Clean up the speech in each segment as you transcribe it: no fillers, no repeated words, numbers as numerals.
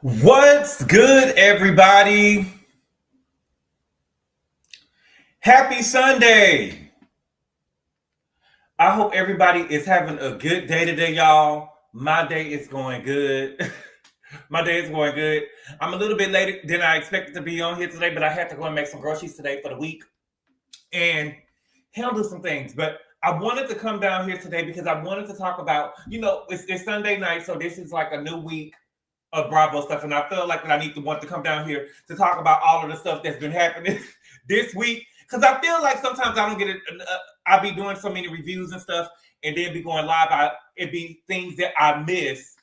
What's good, everybody? Happy Sunday. I hope everybody is having a good day today, y'all. My day is going good. My day is going good. I'm a little bit later than I expected to be on here today, but I had to go and make some groceries today for the week and handle some things. But I wanted to come down here today because I wanted to talk about, it's Sunday night, so this is like a new week of Bravo stuff, and I feel like that I want to come down here to talk about all of the stuff that's been happening this week, because I feel like sometimes I don't get it. I be doing so many reviews and stuff, and then be going live. It be things that I miss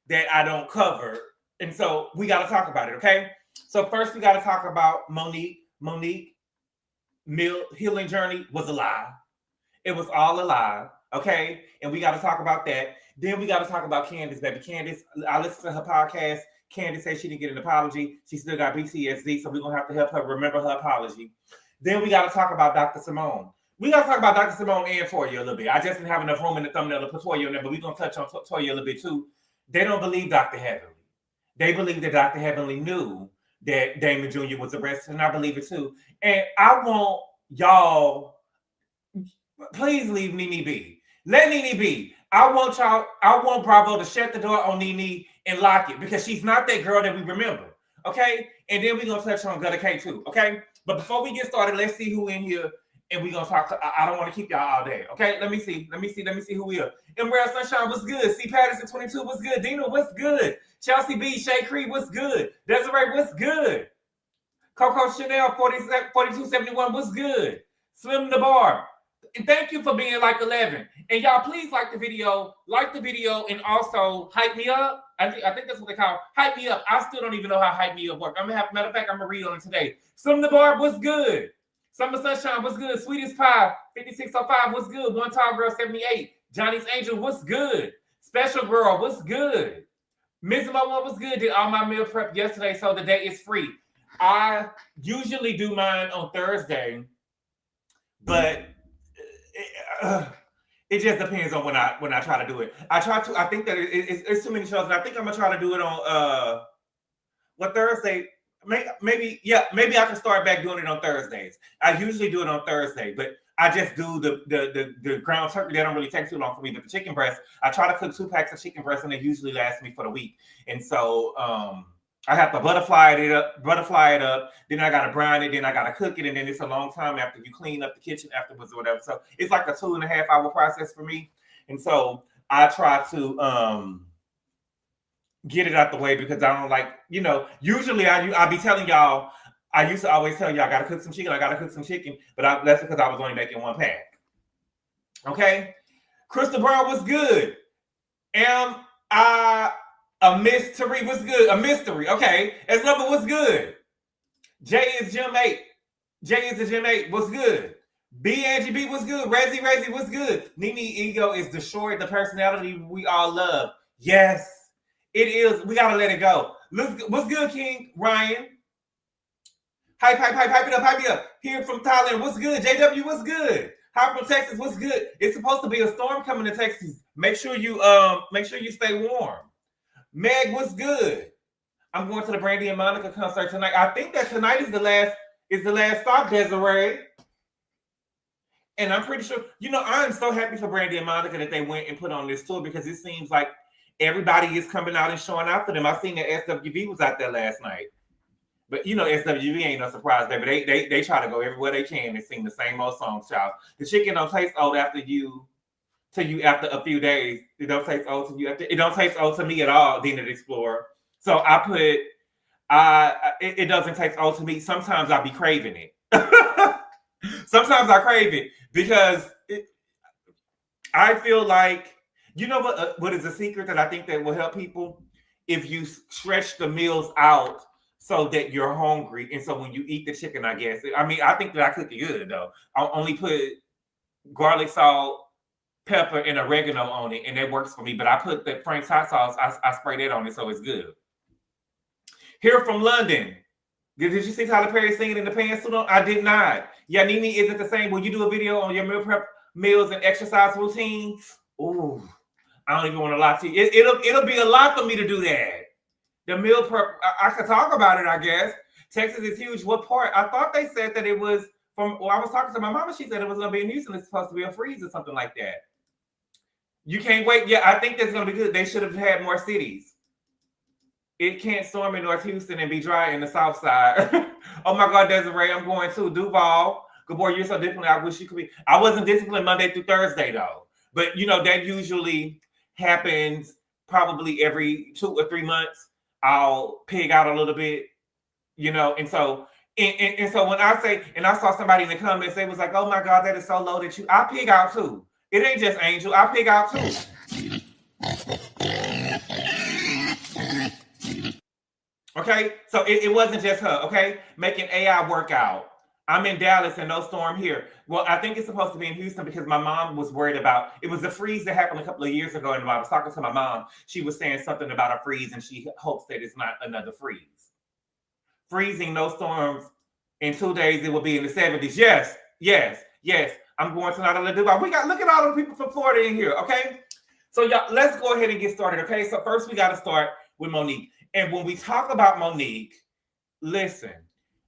that I don't cover, and so we got to talk about it. Okay, so first we got to talk about Monique. Monique healing journey was a lie. It was all a lie. Okay, and we got to talk about that. Then we got to talk about Candiace, baby. Candiace, I listened to her podcast. Candiace said she didn't get an apology. She still got PTSD, so we're going to have to help her remember her apology. Then we got to talk about Dr. Simone. We got to talk about Dr. Simone and Toya a little bit. I just didn't have enough room in the thumbnail to put Toya in there, but we're going to touch on Toya a little bit too. They don't believe Dr. Heavenly. They believe that Dr. Heavenly knew that Damon Jr. was arrested, and I believe it too. And I want y'all, please leave Nene be. Let Nene be. I want Bravo to shut the door on Nene and lock it, because she's not that girl that we remember. Okay? And then we're going to touch on Gutter K too. Okay? But before we get started, let's see who in here, and we're going to talk. I don't want to keep y'all all day. Okay? Let me see who we are. Emerald Sunshine, what's good? C. Patterson 22, what's good? Dina, what's good? Chelsea B. Shay Creed, what's good? Desiree, what's good? Coco Chanel 4271, what's good? Slim the Bar. And thank you for being like 11. And y'all, please like the video, and also hype me up. I think that's what they call it. Hype me up. I still don't even know how hype me up works. Matter of fact, I'm gonna read on it today. Slim the Bar, what's good? Summer Sunshine, what's good? Sweetest Pie 5605, what's good? One Tall Girl 78. Johnny's Angel, what's good? Special Girl, what's good? Miss Mo One, what's good? Did all my meal prep yesterday, so the day is free. I usually do mine on Thursday, but it just depends on when I try to do it. I think that it's too many shows, and I think I'm gonna try to do it on Thursday. Maybe I can start back doing it on Thursdays. I usually do it on Thursday, but I just do the ground turkey. That don't really take too long for me. But the chicken breast, I try to cook 2 packs of chicken breast, and it usually lasts me for the week. And so I have to butterfly it up. Then I gotta brine it. Then I gotta cook it, and then it's a long time after you clean up the kitchen afterwards or whatever. So it's like a 2.5 hour process for me. And so I try to get it out the way, because I don't like, usually I be telling y'all. I used to always tell y'all I gotta cook some chicken. But that's because I was only making 1 pack. Okay, Crystal Brown was good. Am I a mystery? Was good. A mystery. Okay. As number was good. Jay is Gym 8. Jay is the Gym 8. What's good? B Angie B was good. Razzie was good. Nene ego is destroyed the personality we all love. Yes, it is. We gotta let it go. What's good, King Ryan? Hype it up. Here from Thailand, what's good? JW, what's good? Hi from Texas, what's good? It's supposed to be a storm coming to Texas. Make sure you stay warm. Meg, what's good? I'm going to the Brandy and Monica concert tonight. I think that tonight is the last stop, Desiree. And I'm pretty sure, I'm so happy for Brandy and Monica that they went and put on this tour, because it seems like everybody is coming out and showing out for them. I seen that SWV was out there last night. But SWV ain't no surprise, baby. They try to go everywhere they can and sing the same old songs, child. The chicken don't taste old after a few days. It don't taste old to you. It don't taste old to me at all, Dina the Explorer. So I put, it doesn't taste old to me. Sometimes I be craving it. Sometimes I crave it, because I feel like, what is a secret that I think that will help people? If you stretch the meals out so that you're hungry. And so when you eat the chicken, I guess. I think that I cook it good, though. I'll only put garlic, salt, pepper, and oregano on it, and that works for me. But I put the Frank's hot sauce, I spray that on it, so it's good. Here from London. Did you see Tyler Perry singing in the pantsuit on? I did not. Yeah, Nene isn't the same. Will you do a video on your meal prep, meals, and exercise routine? Ooh, I don't even want to lie to you. It'll be a lot for me to do that. The meal prep, I could talk about it, I guess. Texas is huge. What part? I thought they said that it was from, well, I was talking to my mama. She said it was going to be in Houston. It's supposed to be a freeze or something like that. You can't wait. Yeah, I think that's going to be good. They should have had more cities. It can't storm in North Houston and be dry in the South Side. Oh my God, Desiree, I'm going to Duval. GABOR, you're so disciplined. I wish you could be. I wasn't disciplined Monday through Thursday though. But you know, that usually happens probably every 2 or 3 months. I'll pig out a little bit, you know, and so when I say, and I saw somebody in the comments, they was like, "Oh my God, that is so low that you." I pig out too. It ain't just Angel. I pig out too. Okay, so it wasn't just her. Okay, making AI work out. I'm in Dallas and no storm here. Well, I think it's supposed to be in Houston because my mom was worried about, it was a freeze that happened a couple of years ago. And when I was talking to my mom, she was saying something about a freeze and she hopes that it's not another freeze. Freezing, no storms. In 2 days, it will be in the 70s. Yes, yes, yes. I'm going to not let Dubai. We got, look at all the people from Florida in here, okay? So y'all, let's go ahead and get started, okay? So first we got to start with Monique. And when we talk about Monique, listen,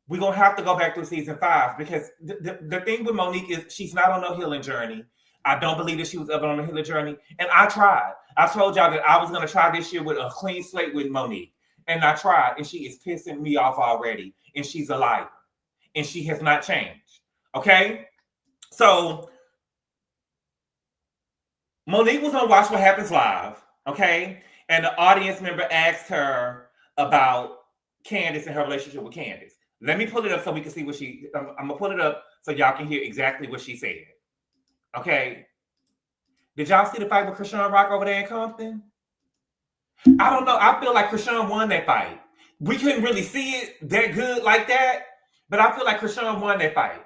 we're going to have to go back to season 5 because the thing with Monique is she's not on no healing journey. I don't believe that she was ever on a healing journey. And I tried. I told y'all that I was going to try this year with a clean slate with Monique. And I tried. And she is pissing me off already. And she's a liar. And she has not changed. Okay? So, Monique was on Watch What Happens Live. Okay? And the audience member asked her about Candiace and her relationship with Candiace. Let me pull it up so we can see what I'm going to pull it up so y'all can hear exactly what she said. Okay. Did y'all see the fight with Krishan Rock over there in Compton? I don't know. I feel like Krishan won that fight. We couldn't really see it that good like that, but I feel like Krishan won that fight.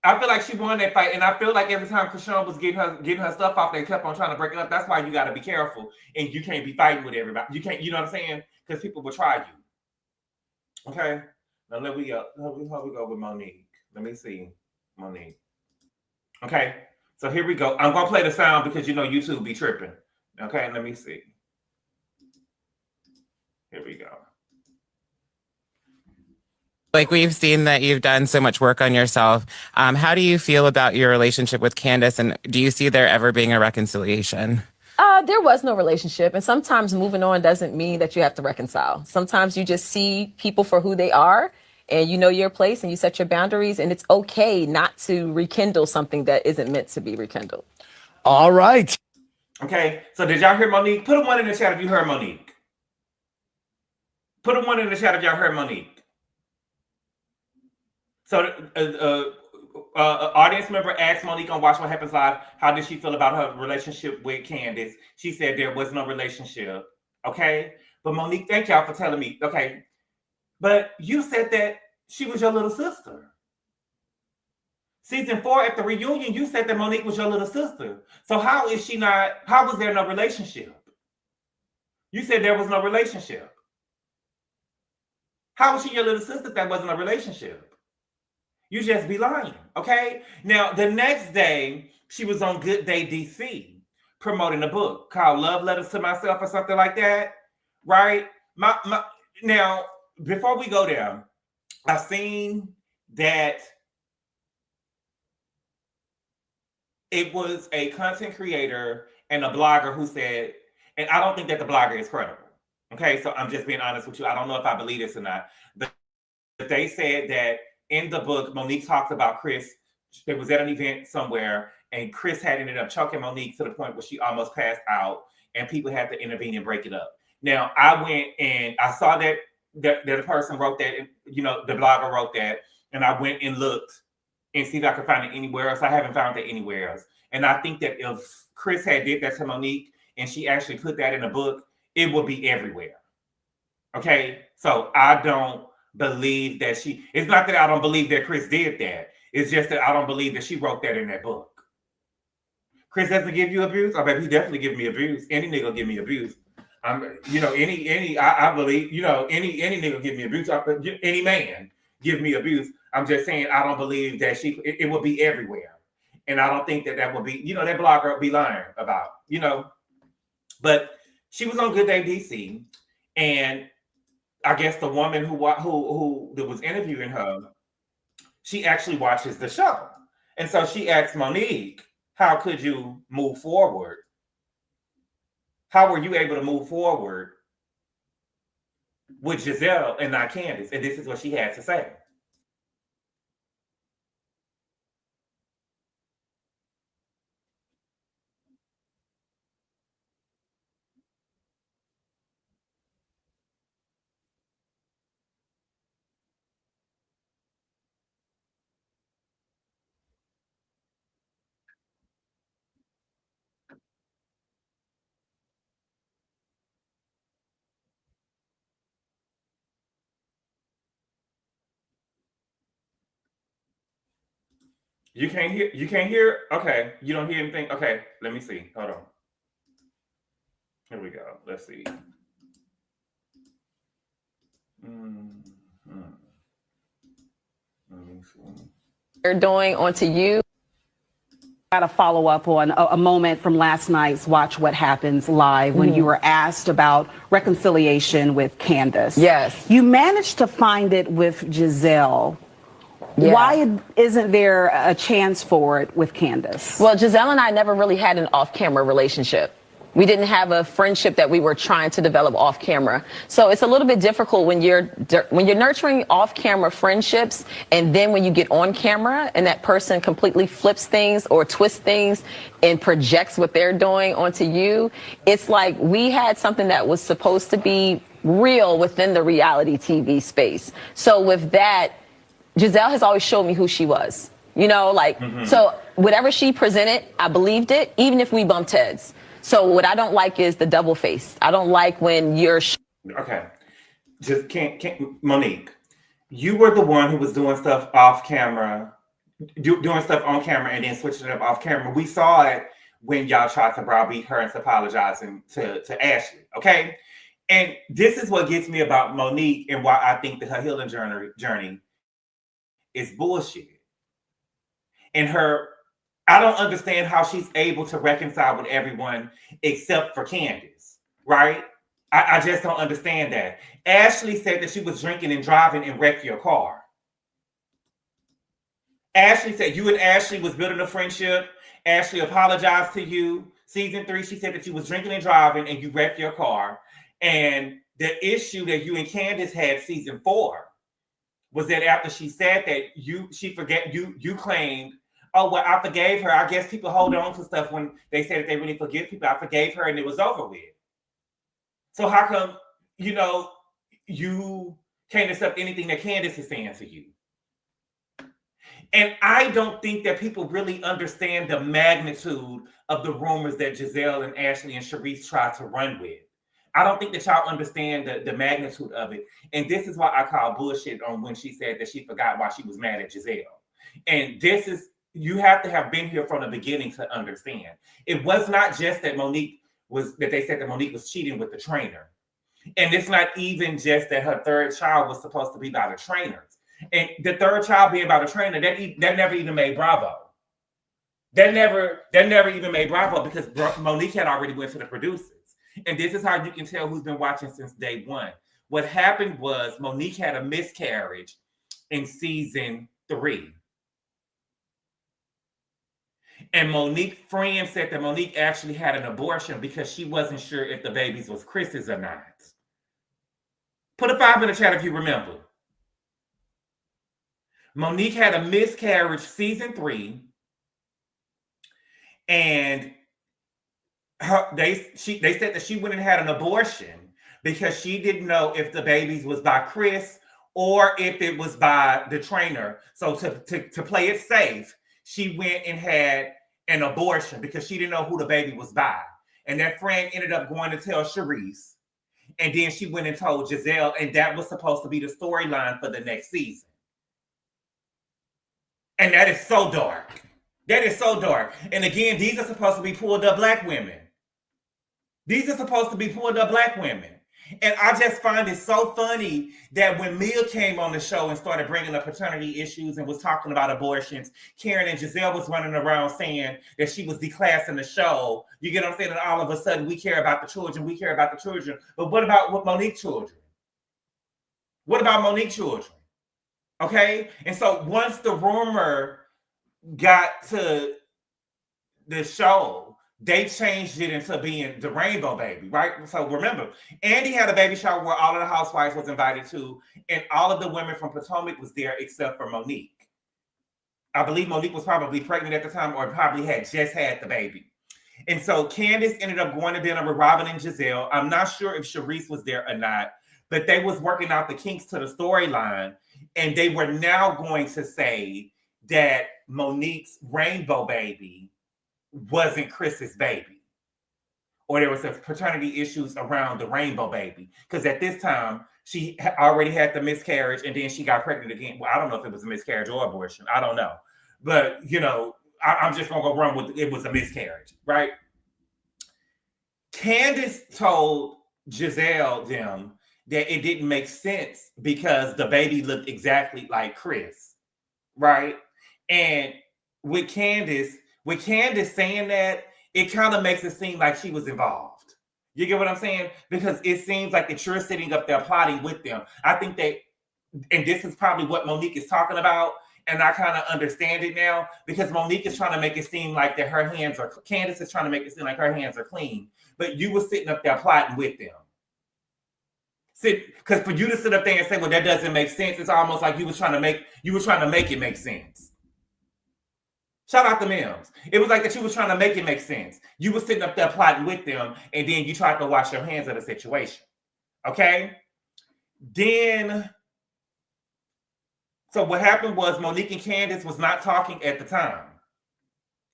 I feel like she won that fight, and I feel like every time Krishan was getting her stuff off, they kept on trying to break it up. That's why you got to be careful, and you can't be fighting with everybody. You can't, you know what I'm saying? Because people will try you. Okay, now let me go with Monique. Let me see, Monique. Okay, so here we go. I'm gonna play the sound because you know YouTube be tripping. Okay, let me see. Here we go. Like we've seen that you've done so much work on yourself. How do you feel about your relationship with Candiace, and do you see there ever being a reconciliation? There was no relationship. And sometimes moving on doesn't mean that you have to reconcile. Sometimes you just see people for who they are and you know your place and you set your boundaries, and it's okay not to rekindle something that isn't meant to be rekindled. All right. Okay, so did y'all hear Monique? Put a 1 in the chat if you heard Monique. Put a 1 in the chat if y'all heard Monique. So audience member asked Monique on Watch What Happens Live, how did she feel about her relationship with Candiace? She said there was no relationship. Okay. But Monique, thank y'all for telling me. Okay. But you said that she was your little sister. Season 4 at the reunion, you said that Monique was your little sister. So how is she not, how was there no relationship? You said there was no relationship. How was she your little sister if that wasn't a relationship? You just be lying, okay? Now, the next day, she was on Good Day DC promoting a book called Love Letters to Myself or something like that, right? Now, before we go there, I've seen that it was a content creator and a blogger who said, and I don't think that the blogger is credible, okay? So I'm just being honest with you. I don't know if I believe this or not, but they said that in the book, Monique talks about Chris. They was at an event somewhere, and Chris had ended up choking Monique to the point where she almost passed out, and people had to intervene and break it up. Now, I went and I saw that the person wrote that, you know, the blogger wrote that, and I went and looked and see if I could find it anywhere else. I haven't found it anywhere else. And I think that if Chris had did that to Monique and she actually put that in a book, it would be everywhere. Okay, so I don't believe that it's not that I don't believe that Chris did that. It's just that I don't believe that she wrote that in that book. Chris doesn't give you abuse. I bet he definitely give me abuse. Any nigga give me abuse. You know, I believe, you know, any nigga give me abuse. Any man give me abuse. I'm just saying I don't believe that it would be everywhere. And I don't think that would be, that blogger would be lying about, But she was on Good Day DC, and I guess the woman who was interviewing her, she actually watches the show. And so she asked Monique, how could you move forward? How were you able to move forward with Gizelle and not Candiace? And this is what she had to say. You can't hear? Okay. You don't hear anything? Okay, let me see. Hold on. Here we go. Let's see. Let me see. They're doing onto you. Got to follow up on a moment from last night's Watch What Happens Live when you were asked about reconciliation with Candiace. Yes. You managed to find it with Gizelle. Yeah. Why isn't there a chance for it with Candiace? Well, Gizelle and I never really had an off-camera relationship. We didn't have a friendship that we were trying to develop off camera. So it's a little bit difficult when you're nurturing off camera friendships, and then when you get on camera and that person completely flips things or twists things and projects what they're doing onto you. It's like we had something that was supposed to be real within the reality TV space. So with that, Gizelle has always showed me who she was, so whatever she presented, I believed it, even if we bumped heads. So what I don't like is the double face. I don't like when you're... Okay. Just can't, Monique, you were the one who was doing stuff off camera, doing stuff on camera and then switching it up off camera. We saw it when y'all tried to browbeat her into apologizing to Ashley, okay? And this is what gets me about Monique and why I think that her healing journey is bullshit. And I don't understand how she's able to reconcile with everyone except for Candiace, right? I just don't understand that. Ashley said that she was drinking and driving and wrecked your car. Ashley said you and Ashley was building a friendship. Ashley apologized to you. Season 3, she said that you was drinking and driving and you wrecked your car. And the issue that you and Candiace had season 4 was that after she said that you claimed, oh, well, I forgave her. I guess people hold on to stuff when they say that they really forgive people. I forgave her and it was over with. So how come, you can't accept anything that Candiace is saying to you? And I don't think that people really understand the magnitude of the rumors that Gizelle and Ashley and Sharice tried to run with. I don't think that y'all understand the magnitude of it. And this is why I call bullshit on when she said that she forgot why she was mad at Gizelle. And you have to have been here from the beginning to understand. It was not just that they said that Monique was cheating with the trainer. And it's not even just that her third child was supposed to be by the trainers. And the third child being by the trainer, that never even made Bravo. That never even made Bravo because Monique had already went to the producers. And this is how you can tell who's been watching since day one. What happened was Monique had a miscarriage in season 3. And Monique's friend said that Monique actually had an abortion because she wasn't sure if the babies was Chris's or not. Put a 5 in the chat if you remember. Monique had a miscarriage season 3. And they said that she went and had an abortion because she didn't know if the babies was by Chris or if it was by the trainer. So to play it safe, she went and had an abortion because she didn't know who the baby was by. And that friend ended up going to tell Sharice. And then she went and told Gizelle, and that was supposed to be the storyline for the next season. And that is so dark. That is so dark. And again, these are supposed to be pulled up black women. These are supposed to be pulled up black women. And I just find it so funny that when Mia came on the show and started bringing up paternity issues and was talking about abortions, Karen and Gizelle was running around saying that she was declassing the show. You get what I'm saying? And all of a sudden, we care about the children. We care about the children. But what about Monique's children? What about Monique's children? Okay? And so once the rumor got to the show, they changed it into being the rainbow baby, right? So remember, Andy had a baby shower where all of the housewives was invited to, and all of the women from Potomac was there except for Monique. I believe Monique was probably pregnant at the time or probably had just had the baby. And so Candiace ended up going to dinner with Robin and Gizelle. I'm not sure if Sharice was there or not, but they was working out the kinks to the storyline, and they were now going to say that Monique's rainbow baby wasn't Chris's baby, or there was some paternity issues around the rainbow baby, because at this time she already had the miscarriage and then she got pregnant again. Well, I don't know if it was a miscarriage or abortion, I don't know, but you know, I'm just gonna go run with it was a miscarriage, right? Candiace told Gizelle them that it didn't make sense because the baby looked exactly like Chris, right? And with Candiace saying that, it kind of makes it seem like she was involved. You get what I'm saying? Because it seems like that you're sitting up there plotting with them. I think that, and this is probably what Monique is talking about, and I kind of understand it now, because Monique is trying to make it seem like that her hands are, Candiace is trying to make it seem like her hands are clean, but you were sitting up there plotting with them. Because for you to sit up there and say, well, that doesn't make sense, it's almost like you were trying to make it make sense. Shout out to Mims. It was like that you was trying to make it make sense. You were sitting up there plotting with them, and then you tried to wash your hands of the situation. Okay? Then, so what happened was Monique and Candiace was not talking at the time.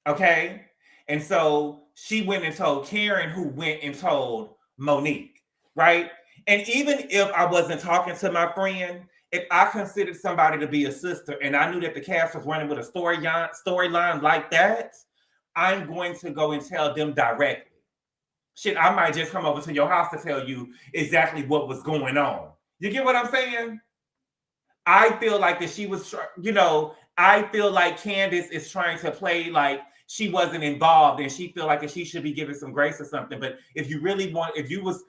Okay? And so she went and told Karen, who went and told Monique, right? And even if I wasn't talking to my friend, if I considered somebody to be a sister and I knew that the cast was running with a storyline like that, I'm going to go and tell them directly. Shit, I might just come over to your house to tell you exactly what was going on. You get what I'm saying? I feel like that she was, I feel like Candiace is trying to play like she wasn't involved and she feel like that she should be given some grace or something. But if you really want, if you was,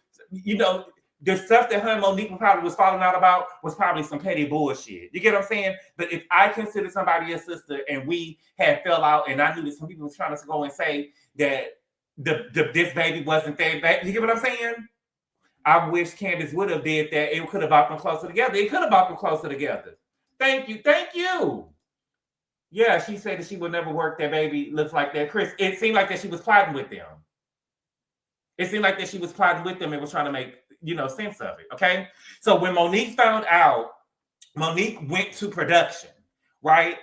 the stuff that her and Monique probably was falling out about was probably some petty bullshit. You get what I'm saying? But if I consider somebody a sister and we had fell out and I knew that some people was trying to go and say that this baby wasn't their baby, you get what I'm saying? I wish Candiace would have did that. It could have brought them closer together. It could have brought them closer together. Thank you. Yeah, she said that she would never work that baby. Looks like that. Chris, it seemed like that she was plotting with them. It seemed like that she was plotting with them and was trying to make sense of it. Okay. So when Monique found out, Monique went to production, right?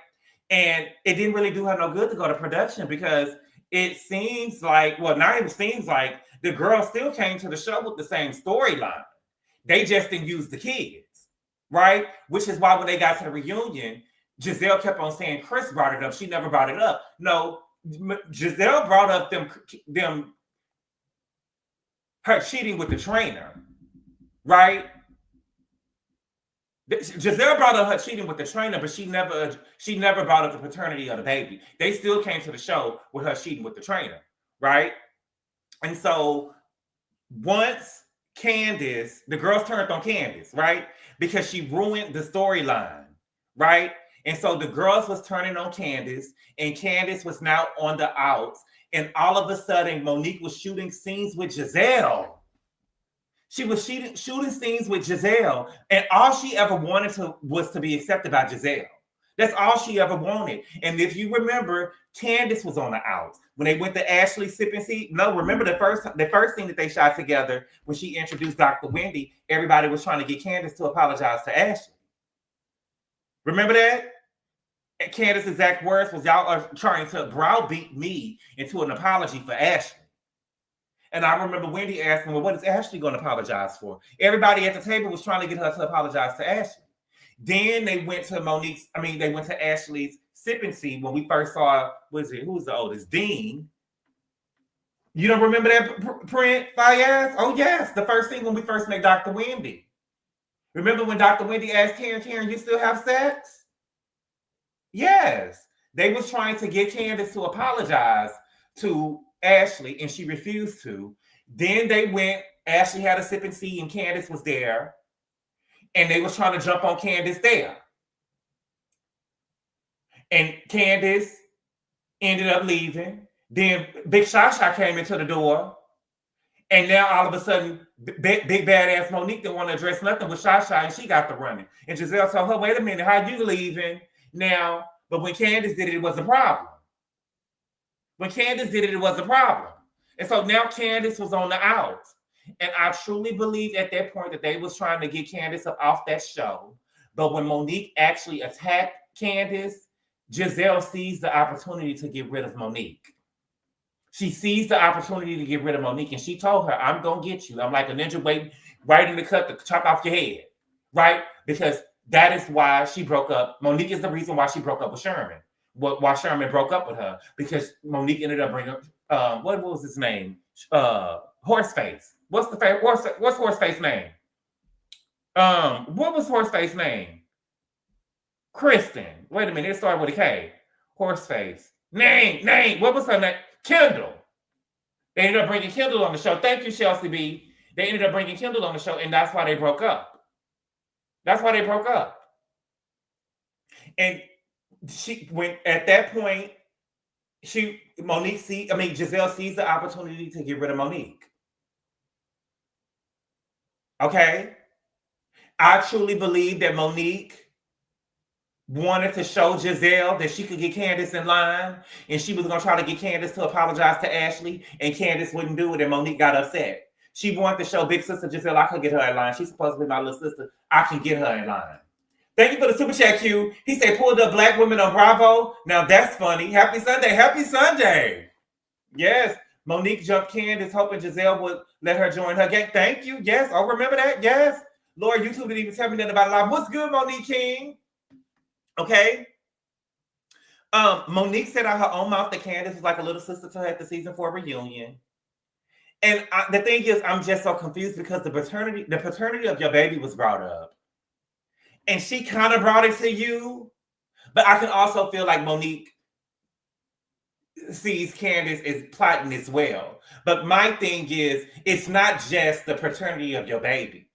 And it didn't really do her no good to go to production because it seems like, well, not even seems like, the girls still came to the show with the same storyline. They just didn't use the kids, right? Which is why when they got to the reunion, Gizelle kept on saying Chris brought it up. She never brought it up. No, Gizelle brought up her cheating with the trainer. Right? Gizelle brought up her cheating with the trainer, but she never brought up the paternity of the baby. They still came to the show with her cheating with the trainer, right? And so once Candiace, the girls turned on Candiace, right? Because she ruined the storyline, right? And so the girls was turning on Candiace, and Candiace was now on the outs. And all of a sudden, Monique was shooting scenes with Gizelle. She was shooting scenes with Gizelle, and all she ever wanted was to be accepted by Gizelle. That's all she ever wanted. And if you remember, Candiace was on the outs when they went to Ashley sip and see. No, remember the first scene that they shot together when she introduced Dr. Wendy. Everybody was trying to get Candiace to apologize to Ashley. Remember that? And Candiace's exact words was, "Y'all are trying to browbeat me into an apology for Ashley." And I remember Wendy asking, well, what is Ashley going to apologize for? Everybody at the table was trying to get her to apologize to Ashley. Then they went to Ashley's sip and see when we first saw, who was the oldest? Dean. You don't remember that print, Fayaz? Oh, yes. The first thing when we first met Dr. Wendy. Remember when Dr. Wendy asked Karen, you still have sex? Yes. They was trying to get Candiace to apologize to Ashley, and she refused to. Then they went, Ashley had a sip and see, and Candiace was there. And they was trying to jump on Candiace there. And Candiace ended up leaving. Then Big Shasha came into the door. And now all of a sudden, big badass Monique didn't want to address nothing with Shasha, and she got the running. And Gizelle told her, wait a minute, how you leaving now? But when Candiace did it, it was a problem. When Candiace did it, it was a problem. And so now Candiace was on the out. And I truly believe at that point that they was trying to get Candiace up off that show. But when Monique actually attacked Candiace, Gizelle sees the opportunity to get rid of Monique. She sees the opportunity to get rid of Monique, and she told her, I'm going to get you. I'm like a ninja waiting right in the cut to chop off your head, right? Because that is why she broke up. Monique is the reason why she broke up with Sherman. Why Sherman broke up with her, because Monique ended up bringing, what was his name? Horseface. What's Horseface's name? What was Horseface's name? Kristen. Wait a minute, it started with a K. Horseface. Name. What was her name? Kendall. They ended up bringing Kendall on the show. Thank you, Chelsea B. They ended up bringing Kendall on the show, and that's why they broke up. That's why they broke up. And at that point, Gizelle sees the opportunity to get rid of Monique. Okay? I truly believe that Monique wanted to show Gizelle that she could get Candiace in line, and she was going to try to get Candiace to apologize to Ashley, and Candiace wouldn't do it, and Monique got upset. She wanted to show big sister Gizelle, I could get her in line. She's supposed to be my little sister. I can get her in line. Thank you for the super chat, Q. He said, pulled up black women on Bravo. Now that's funny. Happy Sunday. Happy Sunday. Yes. Monique jumped Candiace, hoping Gizelle would let her join her gang. Thank you. Yes. Oh, remember that? Yes. Lord, YouTube didn't even tell me nothing about it live. What's good, Monique King? Okay. Monique said out her own mouth that Candiace was like a little sister to her at the season 4 reunion. And the thing is, I'm just so confused because the paternity of your baby was brought up. And she kind of brought it to you. But I can also feel like Monique sees Candiace as plotting as well. But my thing is, it's not just the paternity of your baby.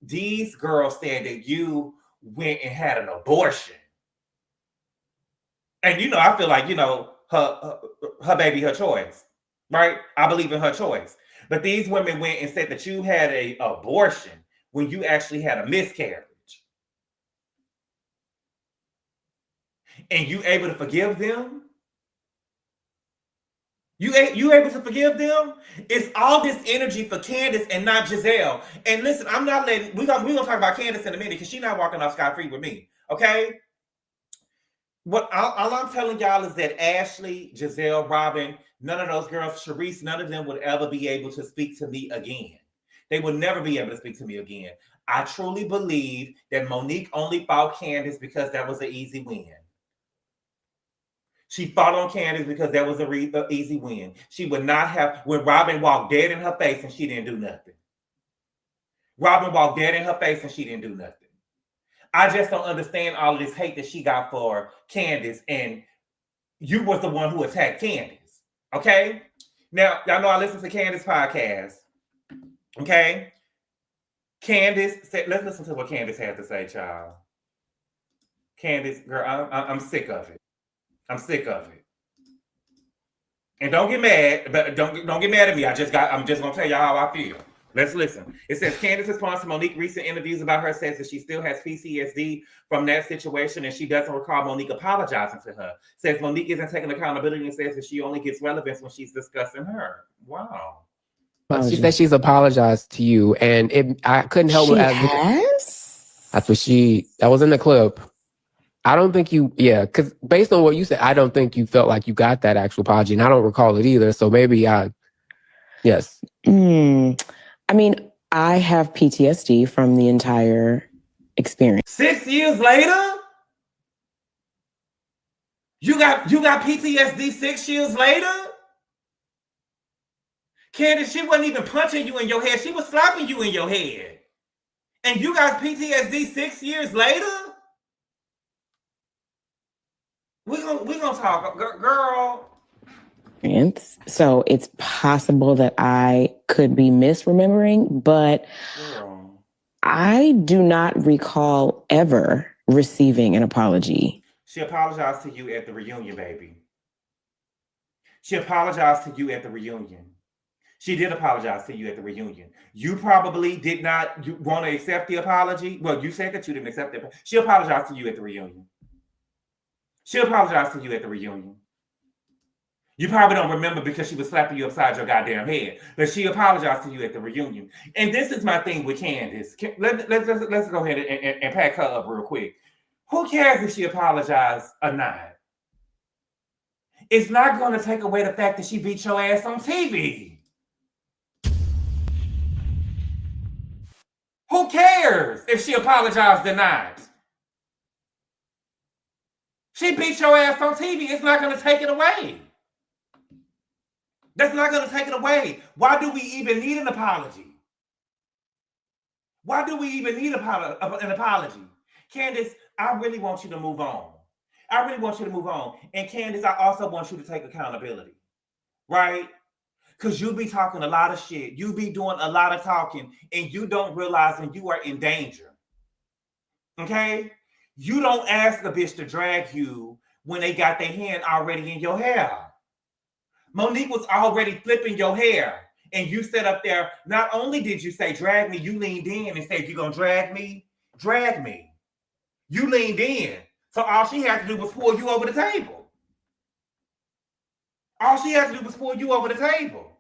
These girls said that you went and had an abortion. And, I feel like, her baby, her choice, right? I believe in her choice. But these women went and said that you had an abortion when you actually had a miscarriage. And you able to forgive them? You able to forgive them? It's all this energy for Candiace and not Gizelle. And listen, I'm not letting, we're gonna talk about Candiace in a minute because she's not walking off scot-free with me, okay? All I'm telling y'all is that Ashley, Gizelle, Robin, none of those girls, Sharice, none of them would ever be able to speak to me again. They would never be able to speak to me again. I truly believe that Monique only fought Candiace because that was an easy win. She fought on Candiace because that was an easy win. She would not have, when Robin walked dead in her face and she didn't do nothing. Robin walked dead in her face and she didn't do nothing. I just don't understand all of this hate that she got for Candiace, and you was the one who attacked Candiace. Okay? Now, y'all know I listen to Candiace podcast. Okay? Candiace said, let's listen to what Candiace had to say, child. Candiace, girl, I'm sick of it. I'm sick of it. And don't get mad, but don't get mad at me. I'm just gonna tell y'all how I feel. Let's listen. It says Candiace responds to Monique's recent interviews about her, says that she still has PTSD from that situation and she doesn't recall Monique apologizing to her. Says Monique isn't taking accountability and says that she only gets relevance when she's discussing her. Wow. She said she's apologized to you, and I couldn't help That's what that was in the clip. I don't think because based on what you said, I don't think you felt like you got that actual apology, and I don't recall it either. So maybe yes. I mean, I have PTSD from the entire experience. 6 years later? You got PTSD 6 years later? Candiace, she wasn't even punching you in your head. She was slapping you in your head. And you got PTSD 6 years later? We gonna talk, girl. So it's possible that I could be misremembering, but Girl. I do not recall ever receiving an apology. She apologized to you at the reunion, baby. She apologized to you at the reunion. She did apologize to you at the reunion. You probably did not want to accept the apology. Well, you said that you didn't accept it. She apologized to you at the reunion. She apologized to you at the reunion. You probably don't remember because she was slapping you upside your goddamn head. But she apologized to you at the reunion. And this is my thing with Candiace. Let's go ahead and pack her up real quick. Who cares if she apologized or not? It's not going to take away the fact that she beat your ass on TV. Who cares if she apologized or not? She beat your ass on TV. It's not going to take it away. That's not going to take it away. Why do we even need an apology? Why do we even need an apology? Candiace, I really want you to move on. I really want you to move on. And Candiace, I also want you to take accountability, right? Because you be talking a lot of shit. You be doing a lot of talking, and you don't realize when you are in danger. Okay? You don't ask a bitch to drag you when they got their hand already in your hair. Monique was already flipping your hair, and you sat up there. Not only did you say, drag me, you leaned in and said, you gonna drag me? Drag me. You leaned in. So all she had to do was pull you over the table. All she had to do was pull you over the table.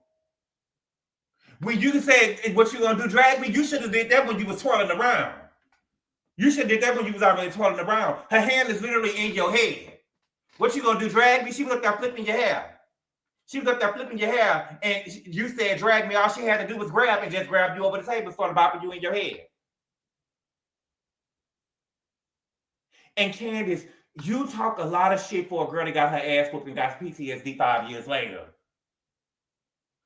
When you said, what you gonna do, drag me, you should have did that when you was twirling around. You should have did that when you was already twirling around. Her hand is literally in your head. What you gonna do, drag me? She was up there flipping your hair. She was up there flipping your hair, and you said, drag me. All she had to do was grab and just grab you over the table, started bopping you in your head. And Candiace, you talk a lot of shit for a girl that got her ass whooped and got PTSD 5 years later.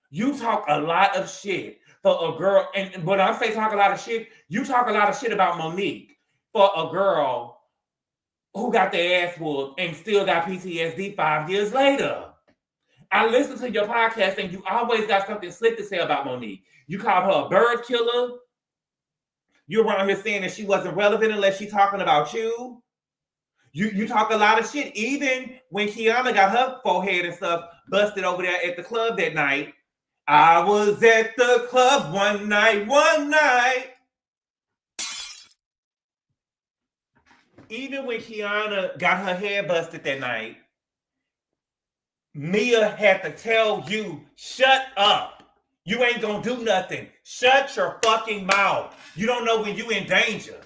You talk a lot of shit for a girl, and when I say talk a lot of shit, you talk a lot of shit about Monique for a girl who got their ass whooped and still got PTSD 5 years later. I listened to your podcast and you always got something slick to say about Monique. You called her a bird killer. You're around here saying that she wasn't relevant unless she's talking about you. You talk a lot of shit. Even when Kiana got her forehead and stuff busted over there at the club that night. I was at the club one night. Even when Kiana got her hair busted that night, Mia had to tell you, shut up. You ain't gonna do nothing. Shut your fucking mouth. You don't know when you in danger.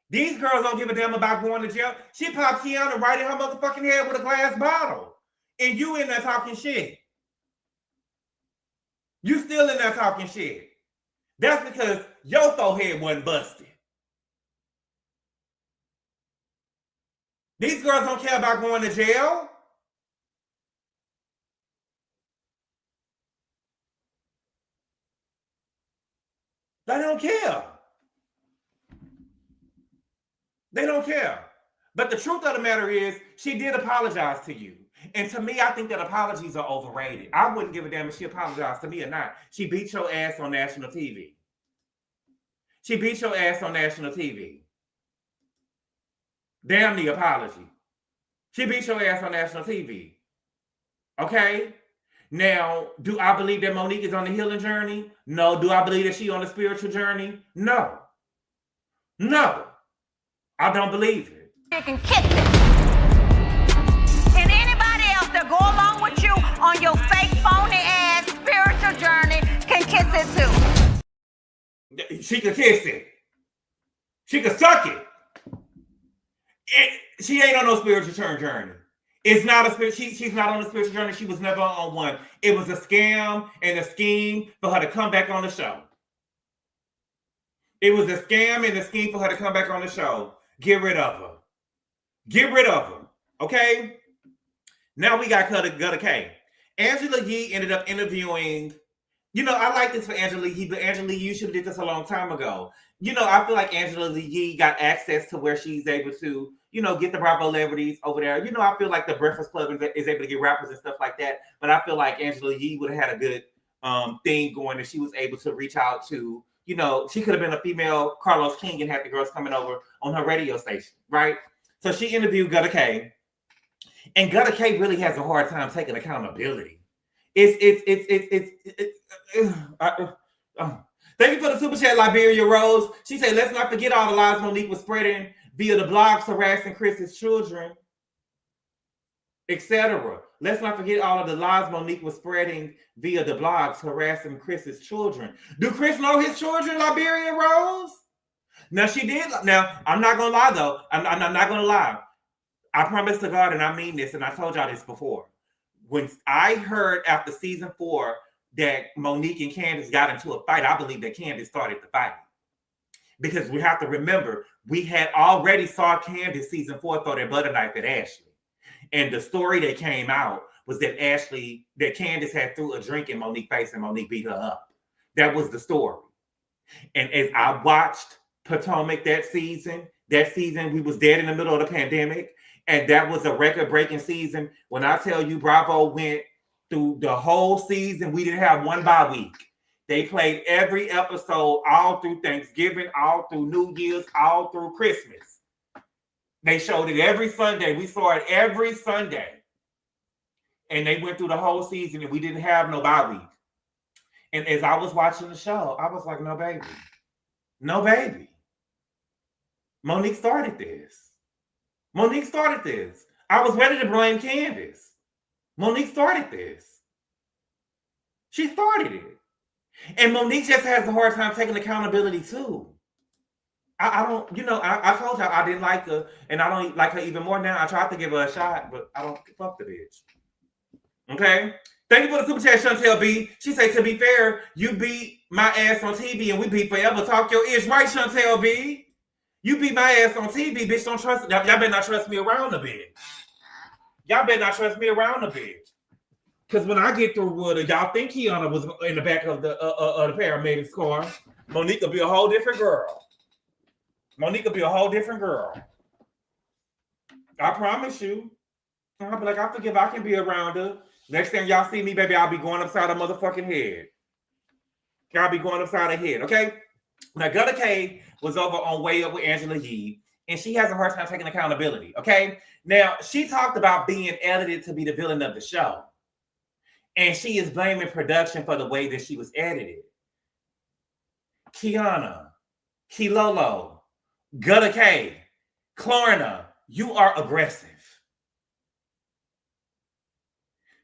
These girls don't give a damn about going to jail. She popped Kiana right in her motherfucking head with a glass bottle. And you in there talking shit. You still in there talking shit. That's because your forehead wasn't busted. These girls don't care about going to jail. They don't care. They don't care. But the truth of the matter is, she did apologize to you. And to me, I think that apologies are overrated. I wouldn't give a damn if she apologized to me or not. She beat your ass on national TV. She beat your ass on national TV. Damn the apology. She beat your ass on national TV. Okay? Now, do I believe that Monique is on the healing journey? No. Do I believe that she's on the spiritual journey? No. No. I don't believe it. You can kiss it. And anybody else that go along with you on your fake, phony ass spiritual journey can kiss it too. She can kiss it. She can suck it. She ain't on no spiritual journey. It's not a spirit. She's not on a spiritual journey. She was never on one. It was a scam and a scheme for her to come back on the show. It was a scam and a scheme for her to come back on the show. Get rid of her. Get rid of her. Okay? Now we got Gutter K. Angela Yee ended up interviewing. I like this for Angela Yee, but Angela Yee, you should have did this a long time ago. I feel like Angela Yee got access to where she's able to, get the Bravo celebrities over there. I feel like the Breakfast Club is able to get rappers and stuff like that. But I feel like Angela Yee would have had a good thing going if she was able to reach out to, she could have been a female Carlos King and had the girls coming over on her radio station, right? So she interviewed Gutta K, and Gutta K really has a hard time taking accountability. Thank you for the super chat, Liberia Rose. She said, let's not forget all the lies Monique was spreading via the blogs, harassing Chris's children, etc. Let's not forget all of the lies Monique was spreading via the blogs, harassing Chris's children. Do Chris know his children, Liberia Rose? Now, she did. Now, I'm not going to lie, though. I'm not going to lie. I promise to God, and I mean this, and I told y'all this before. When I heard after season 4 that Monique and Candiace got into a fight, I believe that Candiace started the fight. Because we have to remember, we had already saw Candiace season 4 throw that butter knife at Ashley. And the story that came out was that Candiace had threw a drink in Monique's face and Monique beat her up. That was the story. And as I watched Potomac that season we was dead in the middle of the pandemic. And that was a record-breaking season. When I tell you Bravo went through the whole season, we didn't have one bye week. They played every episode all through Thanksgiving, all through New Year's, all through Christmas. They showed it every Sunday. We saw it every Sunday. And they went through the whole season and we didn't have no bye week. And as I was watching the show, I was like, no, baby. No, baby. Monique started this. Monique started this. I was ready to blame Candiace. Monique started this. She started it. And Monique just has a hard time taking accountability too. I don't, I told y'all I didn't like her, and I don't like her even more now. I tried to give her a shot, but I don't fuck the bitch. Okay? Thank you for the super chat, Chantel B. She said, to be fair, you beat my ass on TV and we beat forever. Talk your ish. Right, Chantel B? You beat my ass on TV, bitch. Don't trust. Y'all better not trust me around a bitch. Y'all better not trust me around a bitch. Because when I get through with her, y'all think Kiana was in the back of the paramedic's car. Monique will be a whole different girl. Monique will be a whole different girl. I promise you. I'll be like, I forgive. I can be around her. Next time y'all see me, baby, I'll be going upside her motherfucking head. I'll be going upside her head, okay? Now, Gutta K was over on Way Up with Angela Yee, and she has a hard time taking accountability, okay? Now, she talked about being edited to be the villain of the show, and she is blaming production for the way that she was edited. Kiana, Kilolo, Gutta K, Klarna, you are aggressive.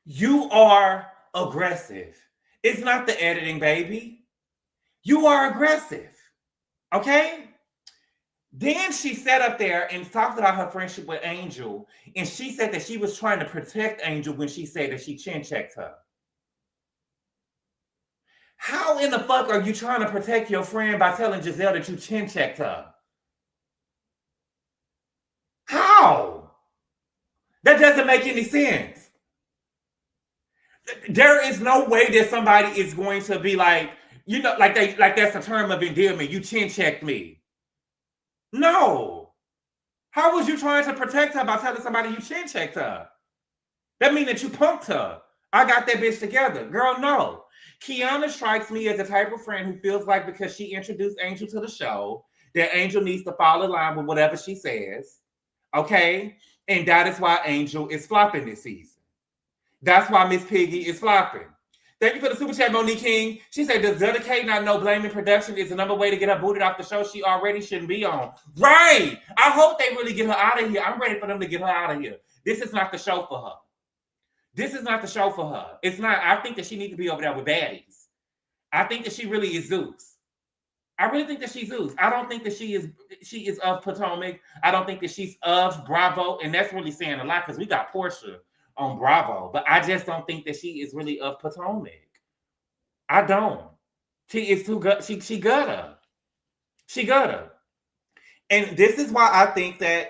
You are aggressive. It's not the editing, baby. You are aggressive. Okay? Then she sat up there and talked about her friendship with Angel, and she said that she was trying to protect Angel when she said that she chin-checked her. How in the fuck are you trying to protect your friend by telling Gizelle that you chin-checked her? How? That doesn't make any sense. There is no way that somebody is going to be like, like that's a term of endearment. You chin-checked me. No. How was you trying to protect her by telling somebody you chin-checked her? That means that you punked her. I got that bitch together. Girl, no. Kiana strikes me as the type of friend who feels like because she introduced Angel to the show, that Angel needs to fall in line with whatever she says. Okay? And that is why Angel is flopping this season. That's why Miss Piggy is flopping. Thank you for the super chat, Monique King. She said, does Gutta K not know blaming production is another way to get her booted off the show she already shouldn't be on? Right. I hope they really get her out of here. I'm ready for them to get her out of here. This is not the show for her. This is not the show for her. It's not. I think that she needs to be over there with baddies. I think that she really is Zeus. I really think that she's Zeus. I don't think that she is of Potomac. I don't think that she's of Bravo. And that's really saying a lot because we got Portia on Bravo, but I just don't think that she is really of Potomac. I don't. She is too good. She gutter. She gutter. And this is why I think that,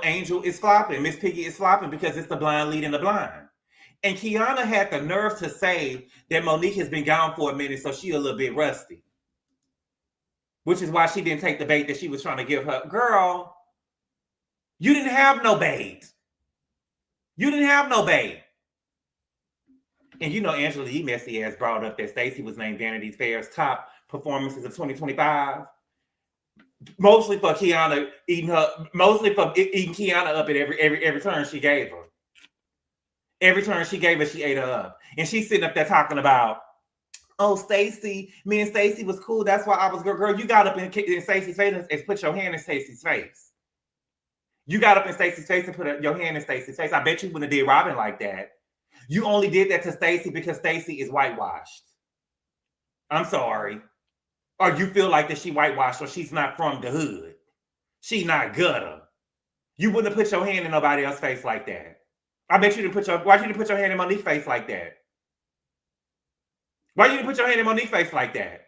Angel is flopping. Miss Piggy is flopping because it's the blind leading the blind. And Kiana had the nerve to say that Monique has been gone for a minute, so she a little bit rusty. Which is why she didn't take the bait that she was trying to give her. Girl, you didn't have no bait. You didn't have no bait. And you know Angela Yee Messy has brought up that Stacey was named Vanity Fair's top performances of 2025. Mostly for Kiana eating Kiana up at every turn she gave her. Every turn she gave her, she ate her up. And she's sitting up there talking about, oh, Stacey, me and Stacey was cool. That's why I was girl. You got up in Stacey's face and put your hand in Stacey's face. You got up in Stacey's face and put your hand in Stacey's face. I bet you wouldn't have did Robin like that. You only did that to Stacey because Stacey is whitewashed. I'm sorry. Or you feel like that she whitewashed or she's not from the hood. She not gutter. You wouldn't have put your hand in nobody else's face like that. I bet you didn't why'd you put your hand in Monique's face like that? Why you didn't put your hand in Monique's face like that?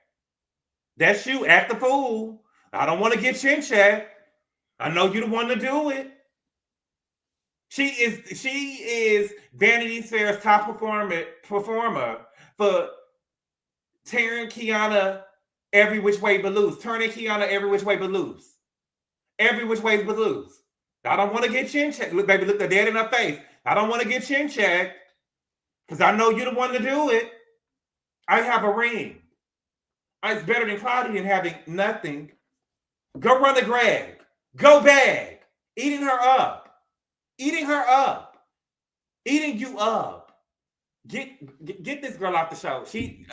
That's you, act the fool. I don't want to get chin checked. I know you the one to do it. She is Vanity Fair's top performer for tearing Kiana every which way but loose. Turning Kiana every which way but loose. Every which way but loose. I don't want to get chin checked. Look, baby, look the dead in her face. I don't want to get chin checked because I know you're the one to do it. I have a ring. It's better than Claudia having nothing. Go run the Greg. Go bag. Eating her up. Eating her up. Eating you up. Get this girl off the show. She,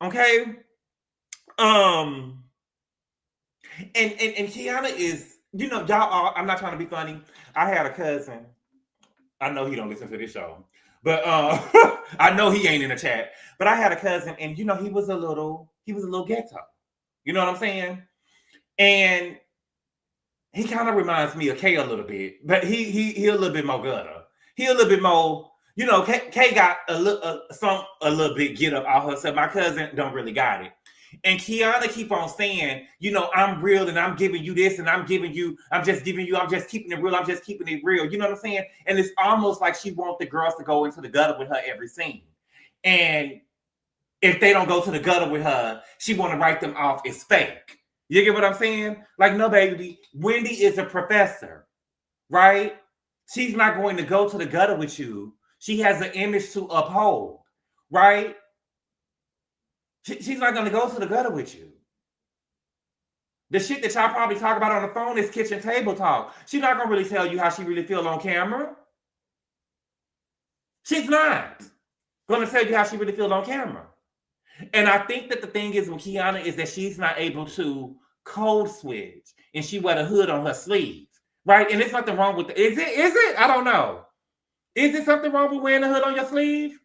okay. And Kiana is, you know, y'all, I'm not trying to be funny. I had a cousin. I know he don't listen to this show, but I know he ain't in the chat. But I had a cousin, and you know, he was a little ghetto. You know what I'm saying? And he kind of reminds me of Kay a little bit, but he a little bit more gutter. He a little bit more, you know, Kay got a little bit get up out herself. My cousin don't really got it. And Kiana keep on saying, you know, I'm real and I'm giving you this and I'm just keeping it real. I'm just keeping it real. You know what I'm saying? And it's almost like she wants the girls to go into the gutter with her every scene. And if they don't go to the gutter with her, she want to write them off as fake. You get what I'm saying? Like, no, baby, Wendy is a professor, right? She's not going to go to the gutter with you. She has an image to uphold, right? She's not going to go to the gutter with you. The shit that y'all probably talk about on the phone is kitchen table talk. She's not going to really tell you how she really feels on camera. She's not going to tell you how she really feels on camera. And I think that the thing is with Kiana is that she's not able to code switch and she wear the hood on her sleeve, right? And there's nothing wrong with it. Is it? I don't know. Is there something wrong with wearing the hood on your sleeve?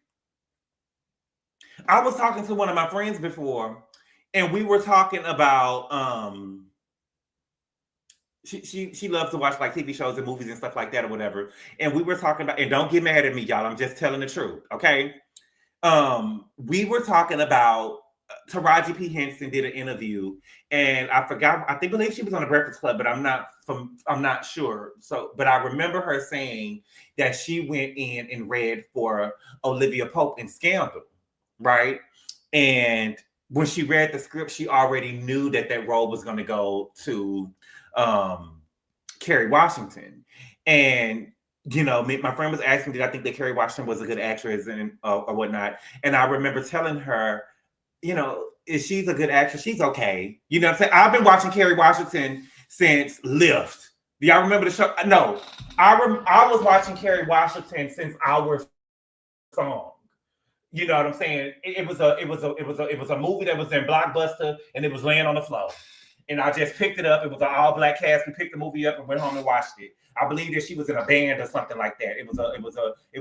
I was talking to one of my friends before, and we were talking about she loves to watch like TV shows and movies and stuff like that or whatever. And we were talking about, and don't get mad at me, y'all. I'm just telling the truth, okay? We were talking about Taraji P. Henson did an interview, and I believe she was on the Breakfast Club, but I'm not sure. So, but I remember her saying that she went in and read for Olivia Pope in Scandal. Right. And when she read the script, she already knew that role was going to go to Kerry Washington. And, you know, my friend was asking, did I think that Kerry Washington was a good actress and or whatnot? And I remember telling her, you know, if she's a good actress, she's okay. You know what I'm saying? I've been watching Kerry Washington since Lift. Do y'all remember the show? No, I was watching Kerry Washington since Our Song. You know what I'm saying? It was a movie that was in Blockbuster and it was laying on the floor. And I just picked it up. It was an all-black cast. We picked the movie up and went home and watched it. I believe that she was in a band or something like that. It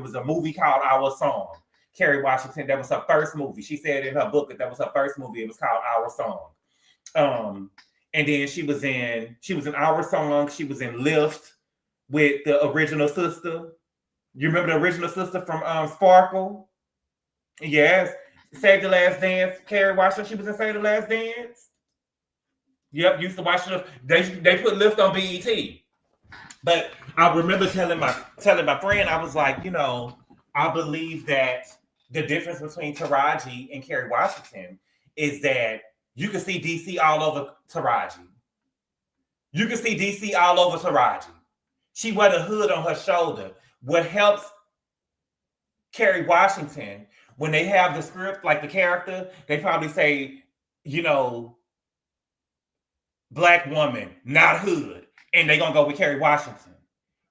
was a movie called Our Song. Kerry Washington, that was her first movie. She said in her book that was her first movie. It was called Our Song. And then she was in Our Song. She was in Lift with the original sister. You remember the original sister from Sparkle? Yes. Save the Last Dance. Kerry Washington, she was in Save the Last Dance. Yep, used to watch it. They put Lift on BET. But I remember telling my friend, I was like, you know, I believe that the difference between Taraji and Kerry Washington is that you can see DC all over Taraji. You can see DC all over Taraji. She wear the hood on her shoulder. What helps Kerry Washington, when they have the script, like the character, they probably say, you know, black woman, not hood. And they're going to go with Kerry Washington.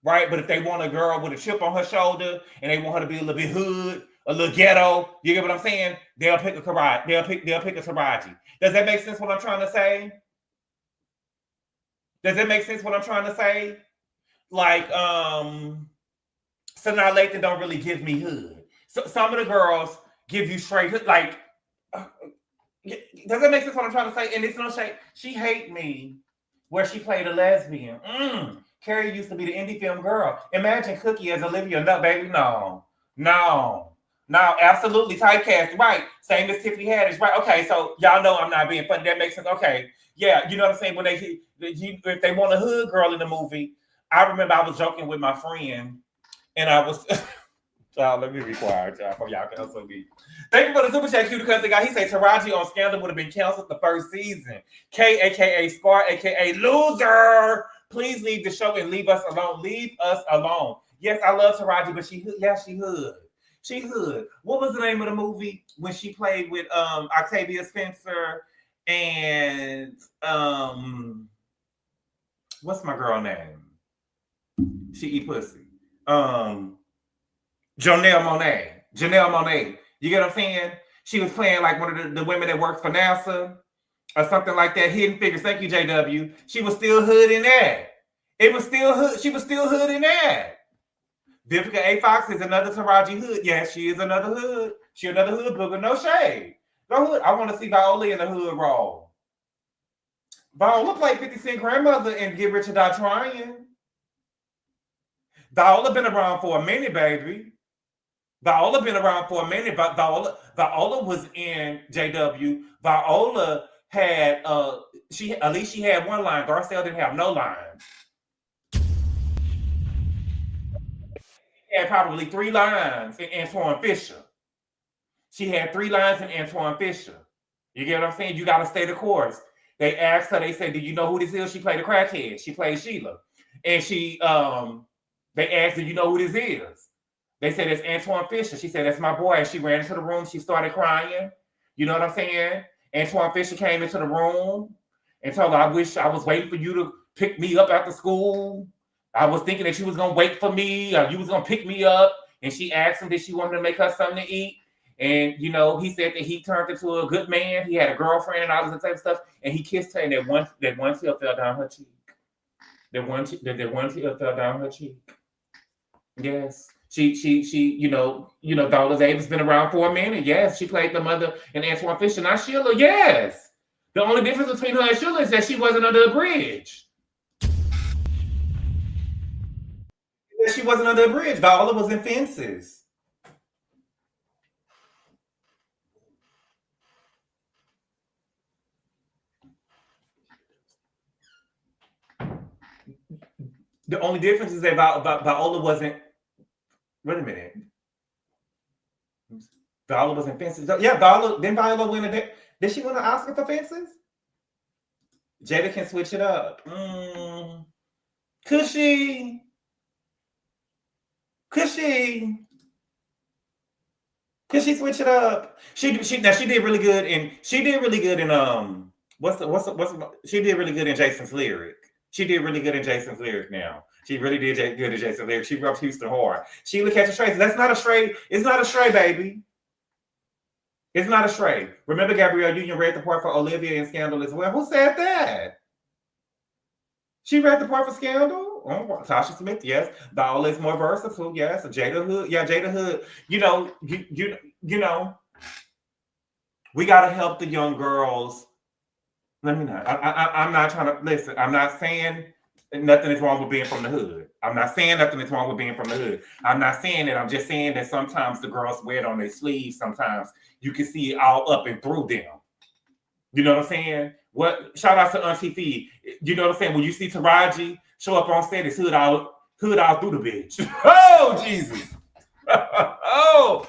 Right? But if they want a girl with a chip on her shoulder and they want her to be a little bit hood, a little ghetto, you get what I'm saying? They'll pick a Taraji. They'll pick a Taraji. Does that make sense what I'm trying to say? Does that make sense what I'm trying to say? Like, Sanaa Lathan don't really give me hood. So some of the girls give you straight hood. Like, does that make sense what I'm trying to say? And it's no shade. She hate me where she played a lesbian. Carrie used to be the indie film girl. Imagine Cookie as Olivia. No, baby, no, absolutely typecast. Right. Same as Tiffany Haddish. Right. Okay, so y'all know I'm not being funny. That makes sense. Okay. Yeah, you know what I'm saying? When if they want a hood girl in the movie, I remember I was joking with my friend, and I was Child, let me be quiet, child. For y'all can also be. Thank you for the super chat, cute cousin guy. He said Taraji on Scandal would have been canceled the first season. K, aka Scar, aka Loser. Please leave the show and leave us alone. Leave us alone. Yes, I love Taraji, but she hood. She hood. What was the name of the movie when she played with Octavia Spencer and what's my girl name? She eat pussy. Janelle Monáe. You get what I'm saying? She was playing like one of the women that works for NASA or something like that. Hidden Figures. Thank you, JW. She was still hood in that. It was still hood. She was still hood in that. Vivica A. Fox is another Taraji hood. Yes, she is another hood. She another hood booger. No shade. No hood. I want to see Viola in the hood role. Viola played 50 Cent grandmother in Get Rich or Die Trying. Viola been around for a minute, baby. Viola been around for a minute. Viola was in JW. Viola had at least she had one line. Garcelle didn't have no lines. She had probably 3 lines in Antoine Fisher. She had 3 lines in Antoine Fisher. You get what I'm saying? You got to stay the course. They asked her, they said, do you know who this is? She played a crackhead. She played Sheila. And they asked, do you know who this is? They said, it's Antoine Fisher. She said, that's my boy. And she ran into the room. She started crying. You know what I'm saying? Antoine Fisher came into the room and told her, I wish I was waiting for you to pick me up after school. I was thinking that you was going to wait for me or you was going to pick me up. And she asked him, did she want him to make her something to eat? And, you know, he said that he turned into a good man. He had a girlfriend and all this type of stuff. And he kissed her and that one tear fell down her cheek. That one tear fell down her cheek. Yes. She, you know, Viola Davis been around for a minute. Yes, she played the mother in Antoine Fisher. Not Sheila. Yes. The only difference between her and Sheila is that she wasn't under a bridge. She wasn't under a bridge. Viola was in Fences. The only difference is that Viola wasn't. Wait a minute. Viola was in Fences. Yeah, Viola. Then Viola win a. Did she win an Oscar for Fences? Jada can switch it up. Could she? Could she switch it up? She did really good in. She did really good in She did really good in Jason's Lyric. She did really good in Jason's Lyric now. She really did good in Jason's Lyric. She rubbed Houston hard. Sheila catch a stray. That's not a stray. It's not a stray, baby. It's not a stray. Remember Gabrielle Union read the part for Olivia in Scandal as well. Who said that? She read the part for Scandal? Oh, Tasha Smith, yes. Viola is more versatile, yes. Jada Hood, yeah, Jada Hood. You know, we gotta help the young girls. Let me not. I'm not trying to listen. I'm not saying nothing is wrong with being from the hood. I'm not saying nothing is wrong with being from the hood. I'm not saying that. I'm just saying that sometimes the girls wear it on their sleeves. Sometimes you can see it all up and through them. You know what I'm saying? What? Shout out to Auntie Fee. You know what I'm saying? When you see Taraji show up on set, it's hood out through the bitch. Oh, Jesus. Oh,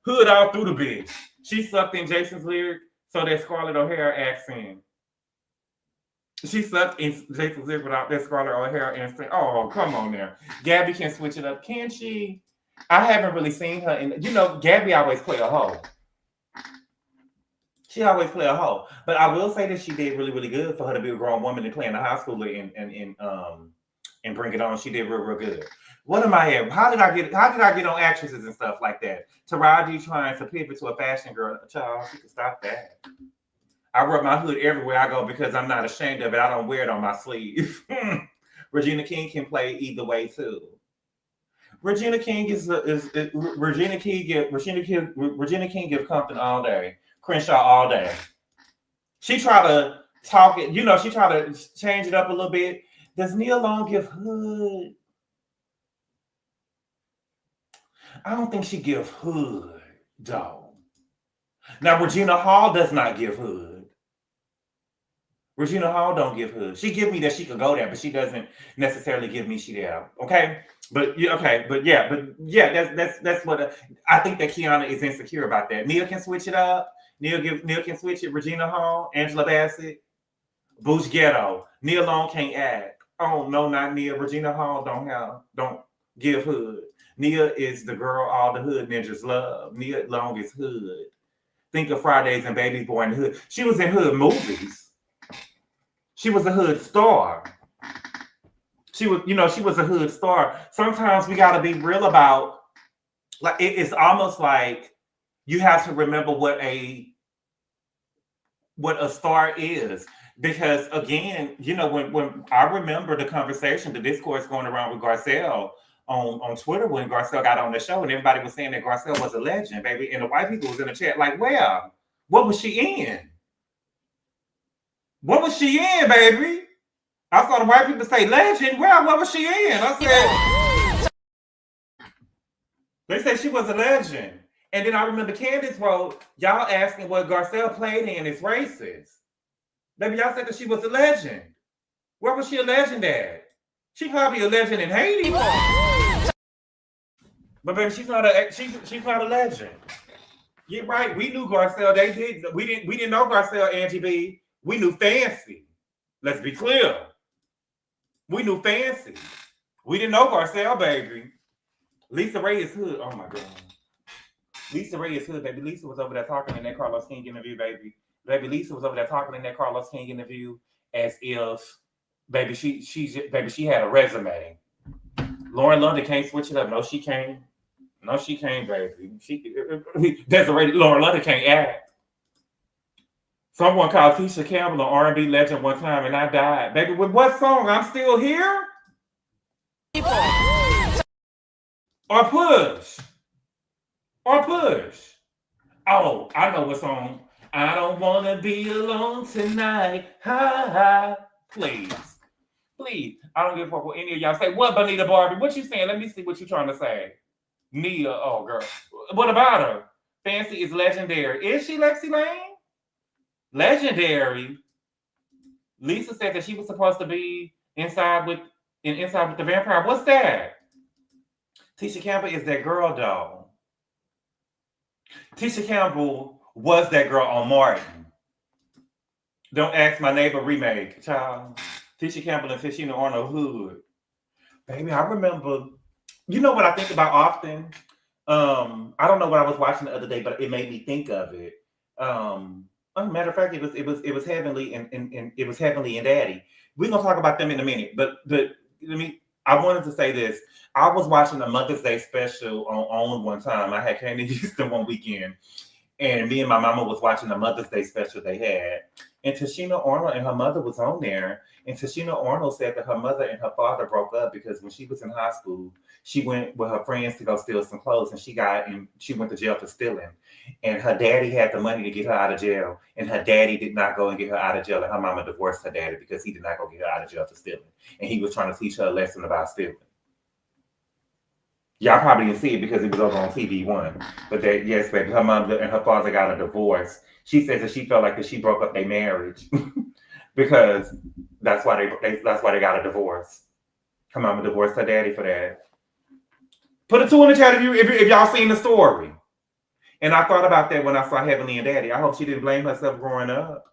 hood out through the bitch. She sucked in Jason's lyric so that Scarlett O'Hara accent. She sucked in Jason's lyric without that Scarlett O'Hara accent. Oh, come on now. Gabby can switch it up, can she? I haven't really seen her in, Gabby always play a hoe. She always play a hoe. But I will say that she did really, really good for her to be a grown woman and playing a high schooler and Bring It On. She did real, real good. What am I at? How did I get on actresses and stuff like that? Taraji trying to pivot to a fashion girl. Child, she could stop that. I rub my hood everywhere I go because I'm not ashamed of it. I don't wear it on my sleeve. Regina King can play either way too. Regina King gives Compton all day. Crenshaw all day. She try to talk it, she try to change it up a little bit. Does Nia Long give hood? I don't think she give hood, though. Now, Regina Hall does not give hood. Regina Hall don't give hood. She give me that she could go there, but she doesn't necessarily give me she there. Okay? That's what I think that Kiana is insecure about that. Nia can switch it up. Nia can switch it. Regina Hall, Angela Bassett, Booch Ghetto. Nia Long can't act. Oh no, not Nia. Regina Hall don't give hood. Nia is the girl all the hood ninjas love. Nia Long is hood. Think of Fridays and Baby Boy in the Hood. She was in hood movies. She was a hood star. She was a hood star. Sometimes we gotta be real about, like, it's almost like you have to remember what a star is. Because again, when I remember the conversation, the discourse going around with Garcelle on Twitter when Garcelle got on the show, and everybody was saying that Garcelle was a legend, baby. And the white people was in the chat like, where? What was she in? What was she in, baby? I saw the white people say legend. Well, what was she in? I said, they said she was a legend. And then I remember Candiace wrote, y'all asking what Garcelle played in is racist. Baby, y'all said that she was a legend. Where was she a legend at? She probably a legend in Haiti. But baby, she's not a legend. You're right. We knew Garcelle. We didn't know Garcelle, Angie B. We knew Fancy. Let's be clear. We knew Fancy. We didn't know Garcelle, baby. Lisa Ray is hood. Oh my God. Lisa Ray is hood, baby. Lisa was over there talking in that Carlos King interview, baby. Baby, Lisa was over there talking in that Carlos King interview as if, baby, she had a resume. Lauren London can't switch it up. No, she can't. No, she can't, baby. Desiree Lauren London can't act. Someone called Tisha Campbell an R&B legend one time, and I died. Baby, with what song? I'm Still Here? Or Push? Or Push? Oh, I know what song. I don't want to be alone tonight. Ha ha. Please. Please. I don't give a fuck what any of y'all say. What, Bonita Barbie? What you saying? Let me see what you're trying to say. Nia. Oh, girl. What about her? Fancy is legendary. Is she Lexi Lane? Legendary. Lisa said that she was supposed to be inside with the vampire. What's that? Tisha Campbell is that girl, though. Tisha Campbell was that girl on Martin. Don't Ask My Neighbor remake, child. Tisha Campbell and Tishina Arnold hood. Baby, I remember. You know what I think about often? I don't know what I was watching the other day, but it made me think of it. Matter of fact, it was Heavenly and it was Heavenly and Daddy. We're gonna talk about them in a minute, but I wanted to say this. I was watching a Mother's Day special on one time. I had came to Houston one weekend, and me and my mama was watching the Mother's Day special they had. And Tishina Arnold and her mother was on there. And Tishina Arnold said that her mother and her father broke up because when she was in high school, she went with her friends to go steal some clothes, and she went to jail for stealing. And her daddy had the money to get her out of jail, and her daddy did not go and get her out of jail. And her mama divorced her daddy because he did not go get her out of jail for stealing. And he was trying to teach her a lesson about stealing. Y'all probably didn't see it because it was over on TV One. But yes, baby, her mom and her father got a divorce. She says that she felt like that she broke up their marriage. because that's why they got a divorce. Come on, I'm gonna divorce her daddy for that. Put a 2 in the chat if y'all seen the story. And I thought about that when I saw Heavenly and Daddy. I hope she didn't blame herself growing up.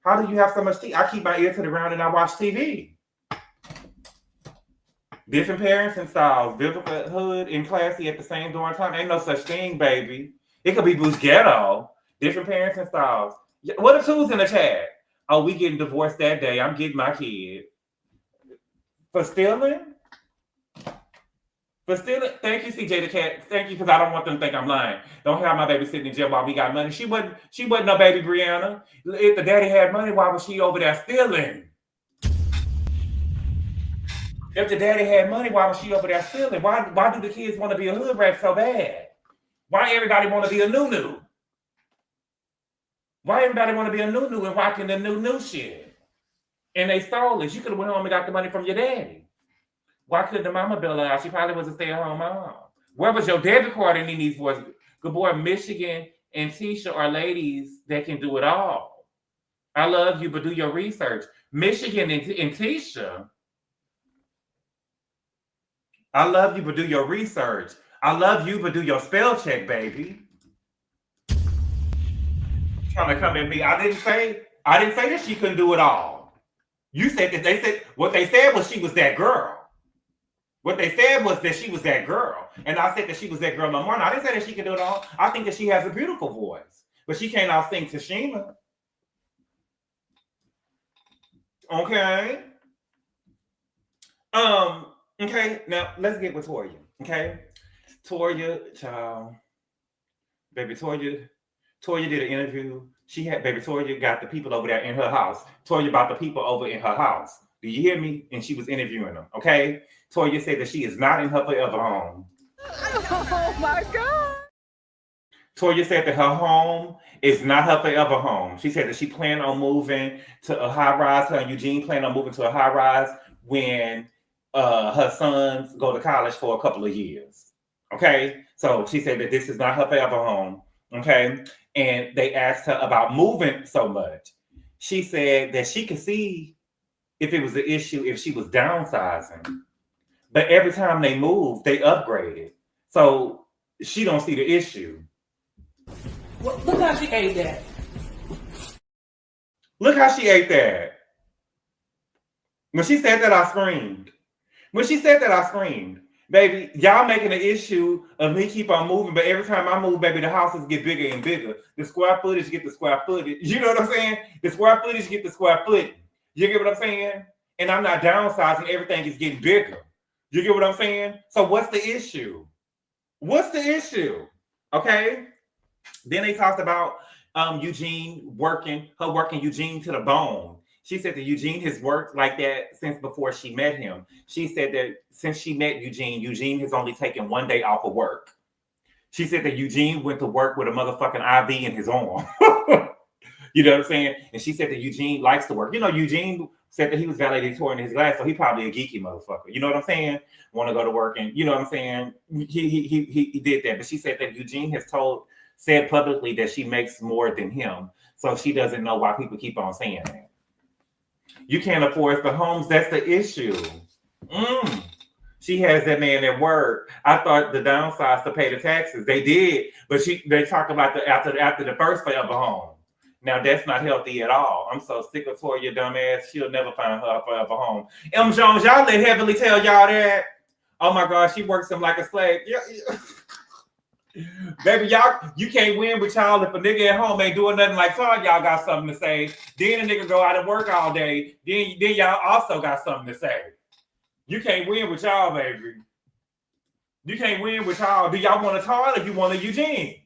How do you have so much TV? I keep my ear to the ground and I watch TV. Different parents and styles, biblical, hood, and classy at the same darn time. Ain't no such thing, baby. It could be Bruce Ghetto. Different parents and styles. What are 2s in the chat? Oh, we getting divorced that day. I'm getting my kid. For stealing? For stealing? Thank you, CJ the Cat. Thank you, because I don't want them to think I'm lying. Don't have my baby sitting in jail while we got money. She wasn't no baby Brianna. If the daddy had money, why was she over there stealing? If the daddy had money, why was she over there stealing? Why do the kids want to be a hood rat so bad? Why everybody want to be a nunu? Why everybody want to be a nunu and rocking the new shit? And they stole it. You could have went home and got the money from your daddy. Why couldn't the mama bail her out? She probably was a stay-at-home mom. Where was your debit card in these voices? GABOR, Michigan, and Tisha are ladies that can do it all. I love you, but do your research. Michigan and Tisha. I love you, but do your research. I love you, but do your spell check, baby. Trying to come at me. I didn't say that she couldn't do it all. You said that what they said was she was that girl. What they said was that she was that girl. And I said that she was that girl no more. I didn't say that she could do it all. I think that she has a beautiful voice. But she can't out-sing Tashima. Okay. Okay, now let's get with Toya. Okay. Toya, child. Baby Toya did an interview. Toya got the people over there in her house. Toya about the people over in her house. Do you hear me? And she was interviewing them. Okay. Toya said that she is not in her forever home. Oh my God. Toya said that her home is not her forever home. She said that she planned on moving to a high rise. Her and Eugene planned on moving to a high rise when her sons go to college for a couple of years. Okay. So she said that this is not her forever home. Okay. And they asked her about moving so much. She said that she could see if it was an issue if she was downsizing. But every time they moved, they upgraded. So she don't see the issue. Look how she ate that. Look how she ate that. When she said that, I screamed. Baby, y'all making an issue of me keep on moving, but every time I move, baby, the houses get bigger and bigger. The square footage get the square footage. You know what I'm saying? The square footage get the square footage. You get what I'm saying? And I'm not downsizing. Everything is getting bigger. You get what I'm saying? So what's the issue? Okay. Then they talked about Eugene working Eugene to the bone. She said that Eugene has worked like that since before she met him. She said that since she met Eugene has only taken 1 day off of work. She said that Eugene went to work with a motherfucking IV in his arm. You know what I'm saying? And she said that Eugene likes to work. You know, Eugene said that he was valedictorian in his class, so he probably a geeky motherfucker. You know what I'm saying? Want to go to work, and you know what I'm saying? He did that. But she said that Eugene has said publicly that she makes more than him, so she doesn't know why people keep on saying that. You can't afford the homes. That's the issue. She has that man at work. I thought the downsides to pay the taxes. They did, but they talk about after the first forever home. Now that's not healthy at all. I'm so sick of Toya, dumbass. She'll never find her forever home. M. Jones, y'all let Heavenly tell y'all that. Oh my God, she works him like a slave. Yeah. Baby, y'all, you can't win with y'all if a nigga at home ain't doing nothing like y'all got something to say. Then a nigga go out and work all day. Then y'all also got something to say. You can't win with y'all, baby. You can't win with y'all. Do y'all want a Todd or you want a Eugene?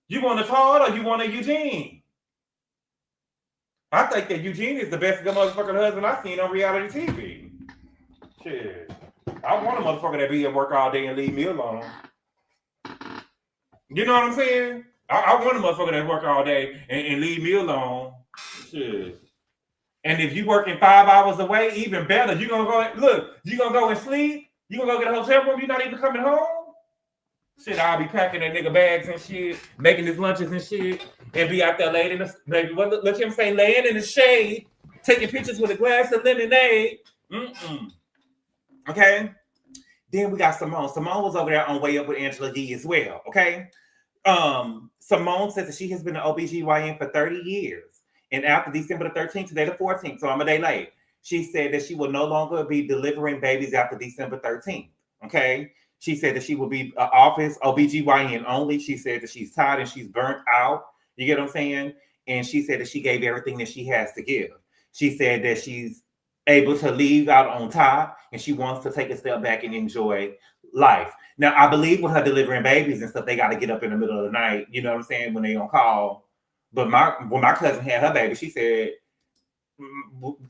You want a Todd or you want a Eugene? I think that Eugene is the best motherfucking husband I've seen on reality TV. Shit. I want a motherfucker that be at work all day and leave me alone. You know what I'm saying? I want a motherfucker that work all day and leave me alone. Shit. And if you working 5 hours away, even better. You gonna go and sleep? You gonna go get a hotel room? You're not even coming home? Shit, I'll be packing that nigga bags and shit, making his lunches and shit, and be out there laying in the baby. Let him say laying in the shade, taking pictures with a glass of lemonade. Okay. Then we got Simone. Simone was over there on Way Up with Angela Yee as well. Okay. Simone says that she has been an OBGYN for 30 years. And after December the 13th, today the 14th, so I'm a day late, she said that she will no longer be delivering babies after December 13th. Okay. She said that she will be office OBGYN only. She said that she's tired and she's burnt out. You get what I'm saying? And she said that she gave everything that she has to give. She said that she's able to leave out on top and she wants to take a step back and enjoy life. Now, I believe with her delivering babies and stuff, they got to get up in the middle of the night. You know what I'm saying? When they on call. But when my cousin had her baby, she said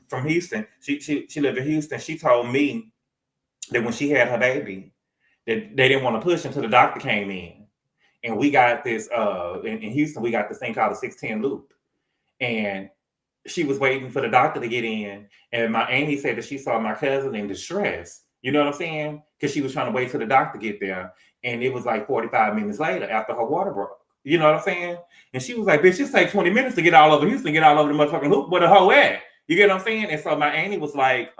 from Houston, she lived in Houston. She told me that when she had her baby, that they didn't want to push until the doctor came in. And we got this, in Houston, we got this thing called a 610 loop. And she was waiting for the doctor to get in. And my auntie said that she saw my cousin in distress. You know what I'm saying? Because she was trying to wait till the doctor get there. And it was like 45 minutes later after her water broke. You know what I'm saying? And she was like, bitch, just take 20 minutes to get all over Houston, get all over the motherfucking hoop where the hoe at. You get what I'm saying? And so my auntie was like,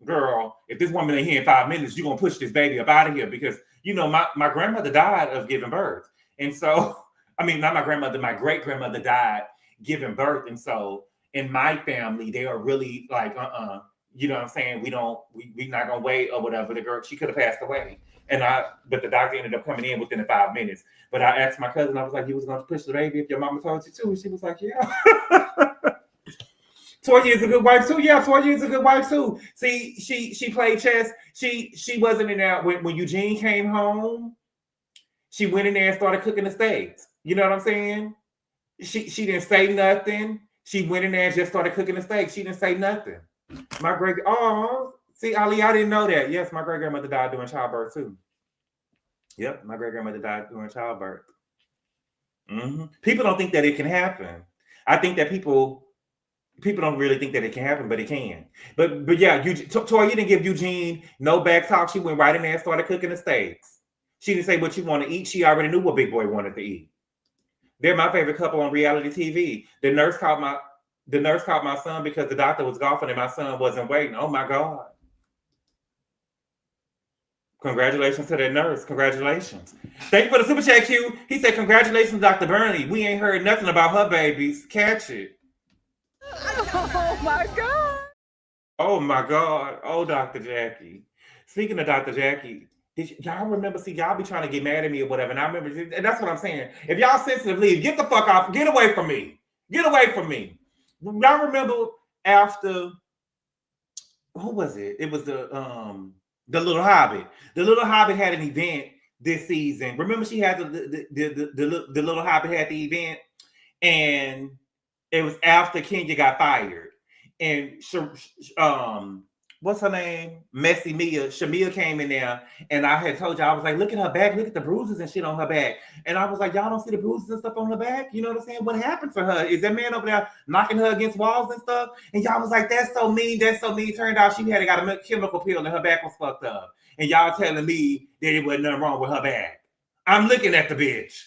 girl, if this woman ain't here in 5 minutes, you're going to push this baby up out of here. Because, you know, my grandmother died of giving birth. And so, I mean, not my grandmother, my great-grandmother died giving birth. And so in my family, they are really like, you know what I'm saying? We not going to wait or whatever. The girl, she could have passed away. But the doctor ended up coming in within the 5 minutes. But I asked my cousin, I was like, you was going to push the baby if your mama told you to? And she was like, yeah. Toya is a good wife too. Yeah, Toya is a good wife too. See, she played chess. She wasn't in there when Eugene came home. She went in there and started cooking the steaks. You know what I'm saying? She didn't say nothing. She went in there and just started cooking the steaks. She didn't say nothing. See, Ali, I didn't know that. Yes, my great grandmother died during childbirth too. Yep, my great grandmother died during childbirth. People don't think that it can happen. I think that people don't really think that it can happen, but it can. But yeah, Toya didn't give Eugene no back talk. She went right in there and started cooking the steaks. She didn't say what you want to eat. She already knew what Big Boy wanted to eat. They're my favorite couple on reality TV. The nurse called my son because the doctor was golfing and my son wasn't waiting. Oh my God. Congratulations to that nurse. Congratulations. Thank you for the super chat, Q. He said, congratulations, Dr. Bernie. We ain't heard nothing about her babies. Catch it. Oh my God. Oh my God. Oh, Dr. Jackie. Speaking of Dr. Jackie, y'all remember, see, y'all be trying to get mad at me or whatever. And I remember, and that's what I'm saying. If y'all sensitive, leave. Get the fuck off. Get away from me. Get away from me. Y'all remember after, who was it? It was the Little Hobbit. The Little Hobbit had an event this season. Remember she had the Little Hobbit had the event, and it was after Kenya got fired. And what's her name? Messy Mia. Shamia came in there, and I had told you, I was like, look at her back, look at the bruises and shit on her back. And I was like, y'all don't see the bruises and stuff on her back? You know what I'm saying? What happened to her? Is that man over there knocking her against walls and stuff? And y'all was like, that's so mean, that's so mean. Turned out she had got a chemical pill and her back was fucked up. And y'all telling me that it wasn't nothing wrong with her back. I'm looking at the bitch.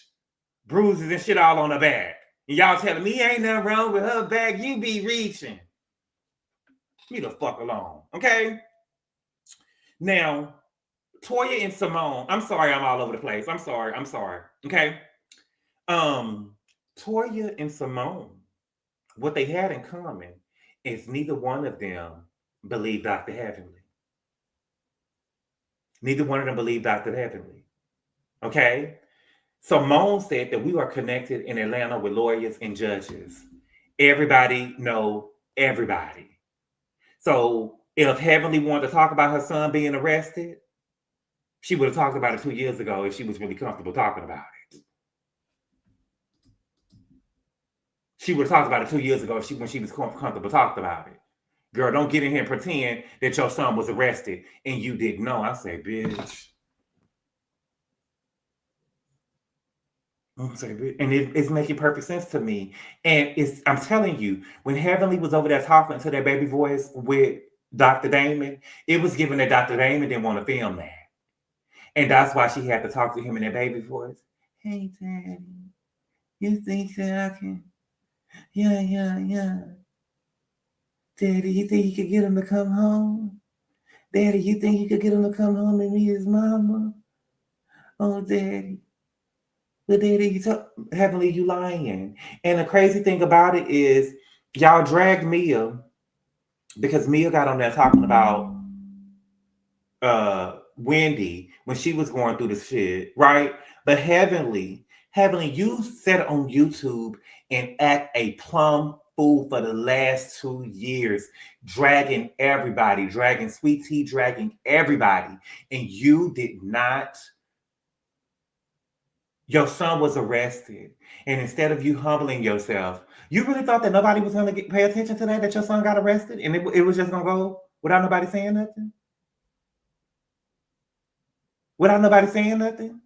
Bruises and shit all on her back. And y'all telling me ain't nothing wrong with her back. You be reaching. Me the fuck alone, okay? Now, Toya and Simone, I'm sorry I'm all over the place. I'm sorry, okay? Toya and Simone, what they had in common is neither one of them believed Dr. Heavenly. Neither one of them believed Dr. Heavenly, okay? Simone said that we are connected in Atlanta with lawyers and judges. Everybody know everybody. So if Heavenly wanted to talk about her son being arrested, she would have talked about it 2 years ago if she was really comfortable talking about it. She would have talked about it 2 years ago when she was comfortable talking about it. Girl, don't get in here and pretend that your son was arrested and you didn't know. I say, bitch. And it's making perfect sense to me. And I'm telling you, when Heavenly was over there talking to that baby voice with Dr. Damon, it was given that Dr. Damon didn't want to film that. And that's why she had to talk to him in that baby voice. Hey, Daddy, you think that I can? Yeah. Daddy, you think you could get him to come home? Daddy, you think you could get him to come home and meet his mama? Oh, Daddy. But Daddy, Heavenly, you lying. And the crazy thing about it is, y'all dragged Mia because Mia got on there talking about Wendy when she was going through the shit, right? But Heavenly, you sat on YouTube and act a plum fool for the last 2 years, dragging everybody, dragging Sweet Tea, dragging everybody. And you did not. Your son was arrested. And instead of you humbling yourself, you really thought that nobody was going to pay attention to that your son got arrested? And it was just going to go without nobody saying nothing? Without nobody saying nothing?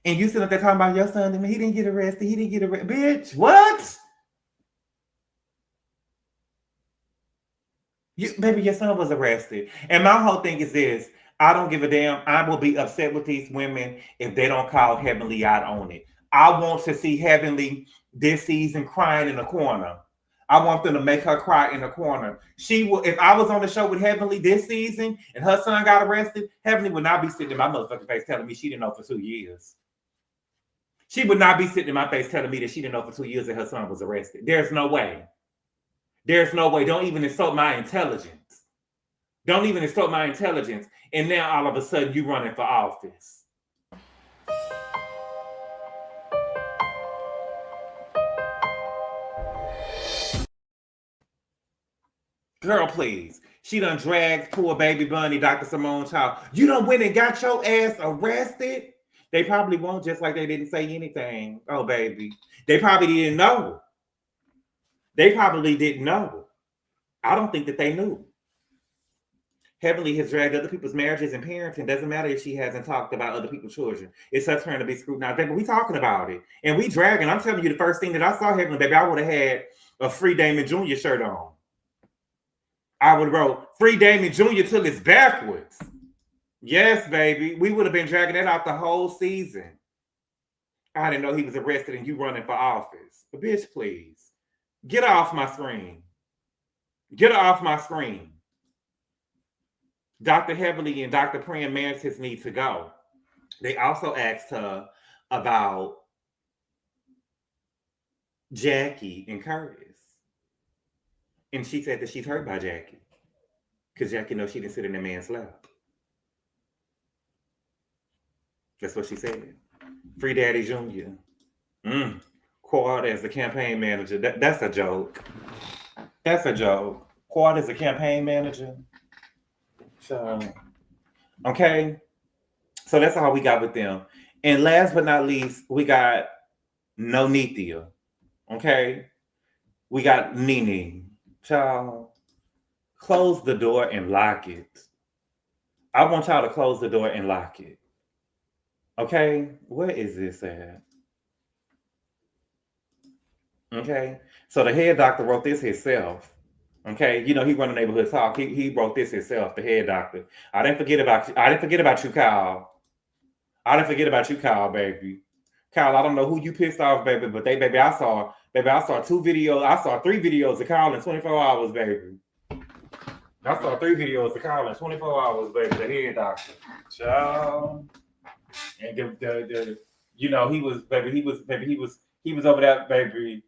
And you sitting up there talking about your son, and he didn't get arrested. Bitch, what? Baby, your son was arrested. And my whole thing is this. I don't give a damn. I will be upset with these women if they don't call Heavenly out on it. I want to see Heavenly this season crying in the corner. I want them to make her cry in the corner. She will. If I was on the show with Heavenly this season and her son got arrested, Heavenly would not be sitting in my motherfucking face telling me she didn't know for 2 years. She would not be sitting in my face telling me that she didn't know for 2 years that her son was arrested. There's no way. There's no way. Don't even insult my intelligence. Don't even insult my intelligence. And now all of a sudden you running for office. Girl, please. She done dragged poor baby bunny, Dr. Simone child. You done went and got your ass arrested? They probably won't, just like they didn't say anything. Oh, baby. They probably didn't know. They probably didn't know. I don't think that they knew. Heavenly has dragged other people's marriages and parenting. Doesn't matter if she hasn't talked about other people's children. It's her turn to be scrutinized. Baby, we talking about it. And we dragging. I'm telling you, the first thing that I saw Heavenly, baby, I would have had a Free Damon Jr. shirt on. I would have wrote Free Damon Jr. till it's backwards. Yes, baby. We would have been dragging that out the whole season. I didn't know he was arrested and you running for office. But bitch, please. Get off my screen. Get off my screen. Dr. Heavenly and Dr. Praying Mantis need to go. They also asked her about Jackie and Curtis. And she said that she's hurt by Jackie. Because Jackie knows she didn't sit in that man's lap. That's what she said. Free Daddy Jr. Quad as the campaign manager. That's a joke. That's a joke. Quad is a campaign manager. So, okay. So that's all we got with them. And last but not least, we got Nonithia. Okay. We got Nene. Child, close the door and lock it. I want y'all to close the door and lock it. Okay. Where is this at? Okay. So the head doctor wrote this himself. Okay, you know he run the neighborhood talk. He wrote this himself, the head doctor. I didn't forget about you. I didn't forget about you, Kyle. I didn't forget about you, Kyle, baby. Kyle, I don't know who you pissed off, baby, but I saw 2 videos. I saw 3 videos of Kyle in 24 hours, baby. I saw 3 videos of Kyle in 24 hours, baby. The head doctor, child. And you know he was over there, baby.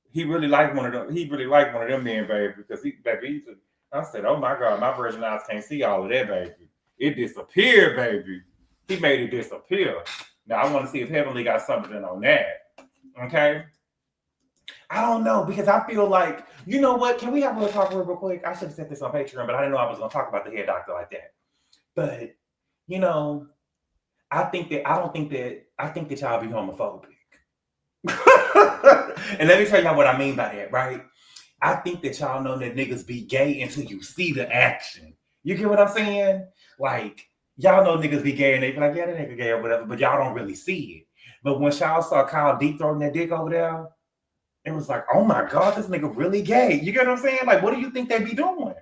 He really liked one of them. He really liked one of them men, baby, because I said, oh my God, my virgin eyes can't see all of that, baby. It disappeared, baby. He made it disappear. Now I want to see if Heavenly got something on that. Okay. I don't know, because I feel like, you know what? Can we have a little talk real quick? I should have said this on Patreon, but I didn't know I was going to talk about the head doctor like that. But, you know, I think that y'all be homophobic. And let me tell y'all what I mean by that, right? I think that y'all know that niggas be gay until you see the action. You get what I'm saying? Like, y'all know niggas be gay and they be like, yeah, that nigga gay or whatever, but y'all don't really see it. But when y'all saw Kyle deep throwing that dick over there, it was like, oh my God, this nigga really gay. You get what I'm saying? Like, what do you think they be doing?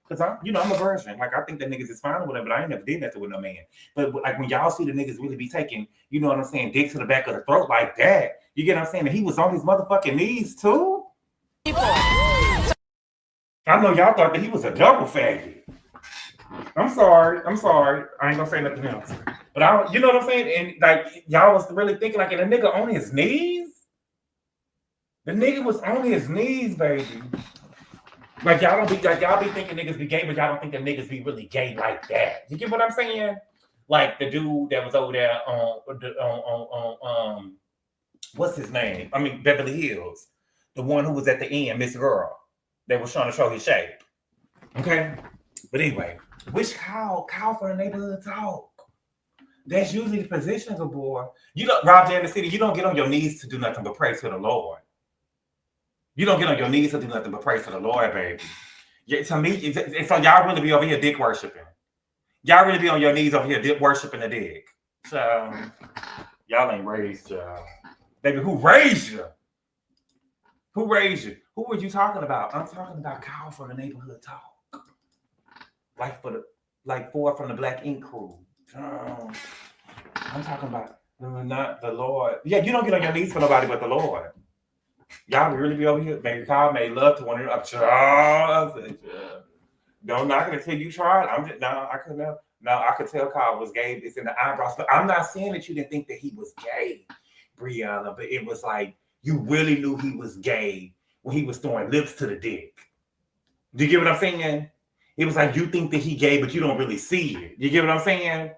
Because I'm a virgin. Like, I think that niggas is fine or whatever, but I ain't never did nothing with no man. But like when y'all see the niggas really be taking, you know what I'm saying, dick to the back of the throat like that, you get what I'm saying? And he was on his motherfucking knees too. I know y'all thought that he was a double faggot. I'm sorry. I ain't gonna say nothing else. But you know what I'm saying? And like y'all was really thinking like, and a nigga on his knees? The nigga was on his knees, baby. Like y'all be thinking niggas be gay, but y'all don't think that niggas be really gay like that. You get what I'm saying? Like the dude that was over there on what's his name? I mean Beverly Hills, the one who was at the end, Miss Girl, that was trying to show his shape. Okay, but anyway, which cow for the neighborhood talk? That's usually the position of a boy. You don't, Rob J in the city. You don't get on your knees to do nothing but pray to the Lord. You don't get on your knees to do nothing but pray to the Lord, baby. Yeah, to me, so y'all really be over here dick worshiping. Y'all really be on your knees over here dick worshiping the dick. So y'all ain't raised, baby. Who raised you? Who raised you? Who are you talking about? I'm talking about Kyle from the neighborhood talk. Like four from the Black Ink crew. I'm talking about not the Lord. Yeah, you don't get on your knees for nobody but the Lord. Y'all really be over here. Baby Kyle made love to one another. Don't knock it until you try it. I could tell Kyle was gay. It's in the eyebrows. But I'm not saying that you didn't think that he was gay, Brianna, but it was like you really knew he was gay when he was throwing lips to the dick. Do you get what I'm saying? It was like you think that he gay, but you don't really see it. You get what I'm saying?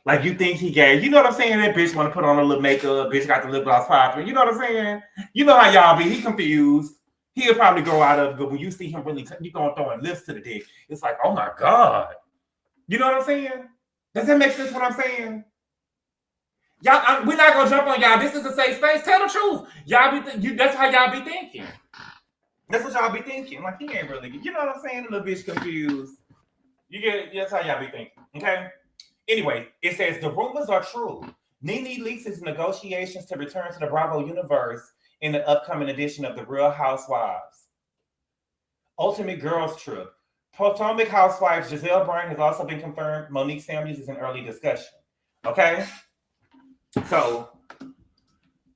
Like you think he gay. You know what I'm saying? That bitch want to put on a little makeup. Bitch got the lip gloss popping. You know what I'm saying? You know how y'all be. He confused. He'll probably grow out of it. But when you see him really, you going throwing lips to the dick. It's like, oh my God. You know what I'm saying? Does that make sense what I'm saying? Y'all, we're not going to jump on y'all. This is a safe space. Tell the truth. Y'all be that's how y'all be thinking. That's what y'all be thinking. Like, he ain't really, you know what I'm saying? A little bitch confused. You get it? That's how y'all be thinking. Okay? Anyway, it says the rumors are true. Nene leaks his negotiations to return to the Bravo universe in the upcoming edition of the Real Housewives. Ultimate Girls Trip. Potomac Housewives Gizelle Bryan has also been confirmed. Monique Samuels is in early discussion. Okay? So,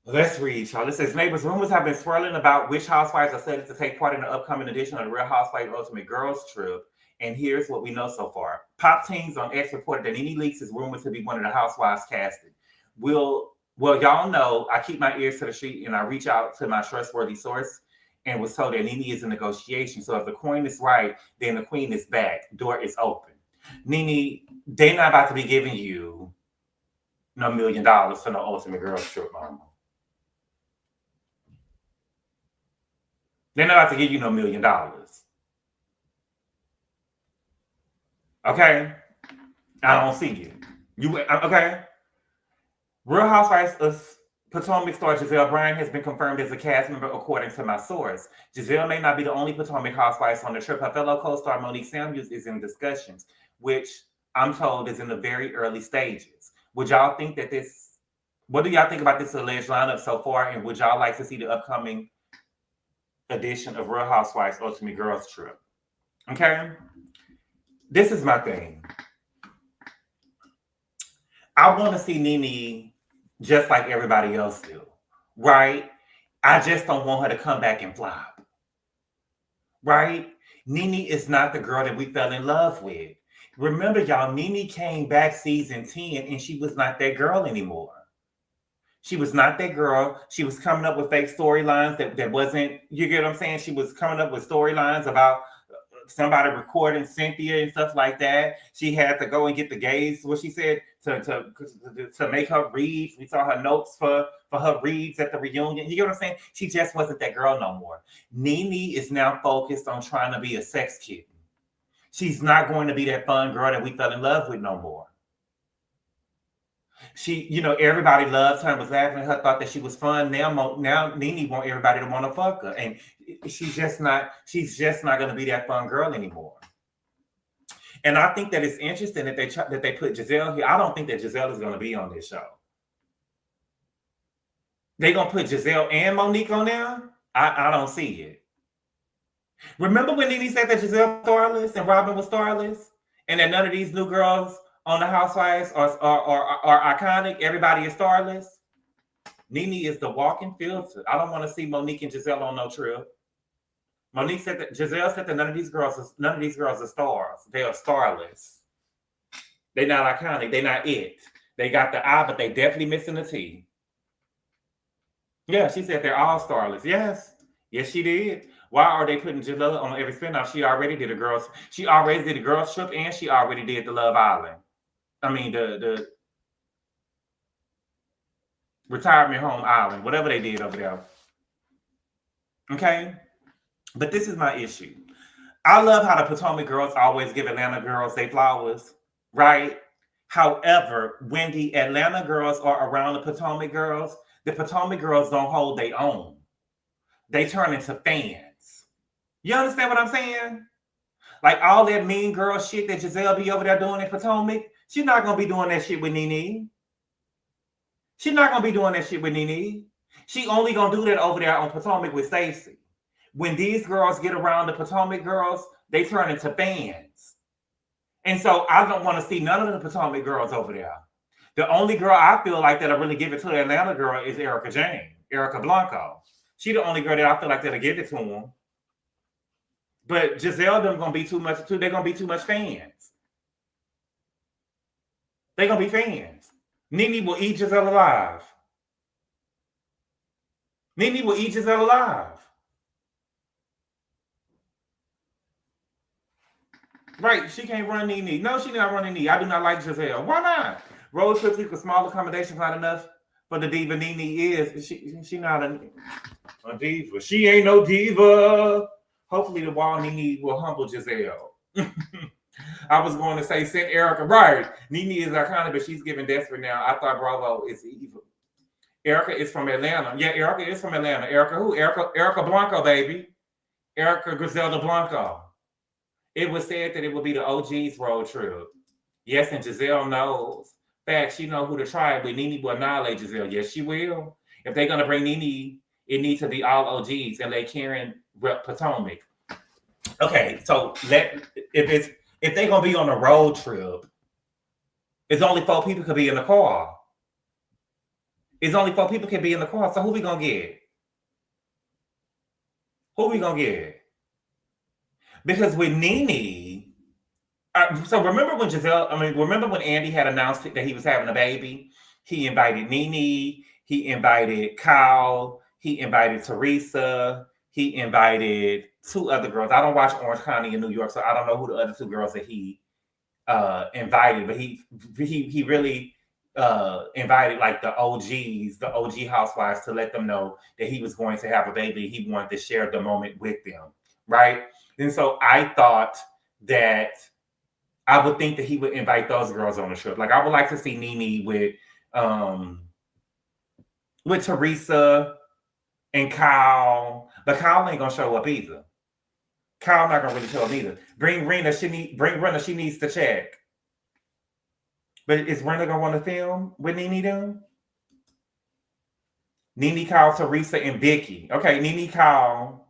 let's read, y'all. It says, neighbors, rumors have been swirling about which housewives are slated to take part in the upcoming edition of the Real Housewives Ultimate Girls Trip. And here's what we know so far. Pop Teens on X reported that Nene Leakes is rumored to be one of the housewives casted. Well, y'all know I keep my ears to the street and I reach out to my trustworthy source and was told that Nene is in negotiation. So if the coin is right, then the queen is back. Door is open. Nene, they're not about to be giving you no $1 million for no Ultimate Girls Trip, mama. They're not about to give you no $1 million. Okay? I don't see you. Okay? Real Housewives of Potomac star Gizelle Bryan has been confirmed as a cast member, according to my source. Gizelle may not be the only Potomac housewife on the trip. Her fellow co-star Monique Samuels is in discussions, which I'm told is in the very early stages. Would y'all think that what do y'all think about this alleged lineup so far? And would y'all like to see the upcoming edition of Real Housewives Ultimate Girls Trip? Okay? This is my thing. I want to see Nene just like everybody else do, right? I just don't want her to come back and flop, right? Nene is not the girl that we fell in love with. Remember, y'all, Nene came back season 10 and she was not that girl anymore. She was not that girl. She was coming up with fake storylines that wasn't, you get what I'm saying? She was coming up with storylines about somebody recording Cynthia and stuff like that. She had to go and get the gays, what she said, to make her reads. We saw her notes for her reads at the reunion. You get what I'm saying? She just wasn't that girl no more. Nene is now focused on trying to be a sex kitten. She's not going to be that fun girl that we fell in love with no more. She, everybody loved her and was laughing at her, thought that she was fun. Now Nene want everybody to want to fuck her. And she's just not going to be that fun girl anymore. And I think that it's interesting that they put Gizelle here. I don't think that Gizelle is going to be on this show. They're going to put Gizelle and Monique on there? I don't see it. Remember when Nene said that Gizelle was starless and Robin was starless? And that none of these new girls on the Housewives are iconic. Everybody is starless. Nene is the walking filter. I don't want to see Monique and Gizelle on no trip. Monique said that Gizelle said that none of these girls are stars. They are starless. They're not iconic. They're not it. They got the I, but they definitely missing the T. Yeah, she said they're all starless. Yes. Yes, she did. Why are they putting Gizelle on every spinoff? She already did a girls trip, and she already did the Love Island. I mean the retirement home island, whatever they did over there. Okay? But this is my issue. I love how the Potomac girls always give Atlanta girls their flowers, right? However, when the Atlanta girls are around the Potomac girls don't hold their own. They turn into fans. You understand what I'm saying? Like all that mean girl shit that Gizelle be over there doing in Potomac, she's not going to be doing that shit with Nene. She's not going to be doing that shit with Nene. She only going to do that over there on Potomac with Stacey. When these girls get around the Potomac girls, they turn into fans. And so I don't want to see none of the Potomac girls over there. The only girl I feel like that'll really give it to the Atlanta girl is Erica Blanco. She the only girl that I feel like that'll give it to them. But Gizelle them gonna be too much too. They're gonna be too much fans. They're gonna be fans. Nene will eat Gizelle alive. Nene will eat Gizelle alive. Right, she can't run Nene. No, she's not running Nene. I do not like Gizelle. Why not? Road trips equal small accommodations not enough for the diva Nene is. She not a diva. She ain't no diva. Hopefully the wall Nene will humble Gizelle. I was going to say send Erica. Right. Nene is iconic, but she's giving desperate now. I thought Bravo is evil. Erica is from Atlanta. Yeah, Erica is from Atlanta. Erica who? Erica Blanco, baby. Erica Griselda Blanco. It was said that it would be the OG's road trip. Yes, and Gizelle knows. In fact, she know who to try it with. Nene will annihilate Gizelle. Yes, she will. If they're going to bring Nene, it needs to be all OGs and let Karen rep Potomac. Okay, so if they're going to be on a road trip, it's only 4 people could be in the car. It's only 4 people can be in the car. So who we going to get? Who we going to get? Because with Nene, so remember when Andy had announced that he was having a baby? He invited Nene, he invited Kyle, he invited Teresa, he invited 2 other girls. I don't watch Orange County in New York, so I don't know who the other 2 girls that he invited, but he really invited like the OGs, the OG housewives, to let them know that he was going to have a baby. He wanted to share the moment with them, right? And so I thought that I would think that he would invite those girls on the trip. Like I would like to see Nene with Teresa and Kyle, but Kyle ain't gonna show up either. Kyle not gonna really show up either. Bring Rena, she needs to check. But is Rena gonna want to film with Nene them? Nene, Kyle, Teresa, and Vicky. Okay, Nene, Kyle,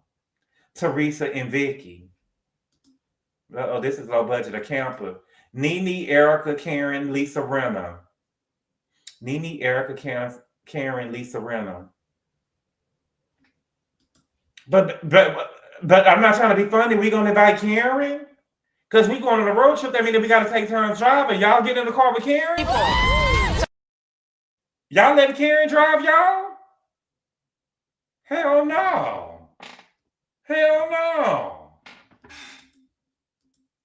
Teresa, and Vicky. Oh, this is low budget. A camper. Nene, Erica, Karen, Lisa, Renna. Nene, Erica, Karen, Lisa, Renna. But I'm not trying to be funny. We gonna invite Karen? Because we going on a road trip. That means we gotta take turns driving. Y'all get in the car with Karen? Y'all let Karen drive, y'all? Hell no. Hell no.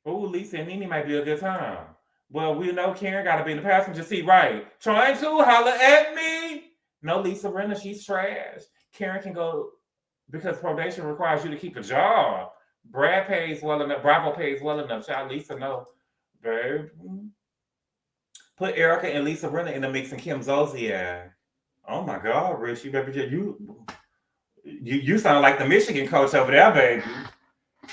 Oh, Lisa and Nene might be a good time. Well, we know Karen got to be in the passenger seat, right? Trying to holler at me. No, Lisa Renna, she's trash. Karen can go because probation requires you to keep a job. Brad pays well enough. Bravo pays well enough. Child, Lisa, no. Babe. Put Erica and Lisa Renna in the mix and Kim Zolciak. Oh my God, Rich, you sound like the Michigan coach over there, baby.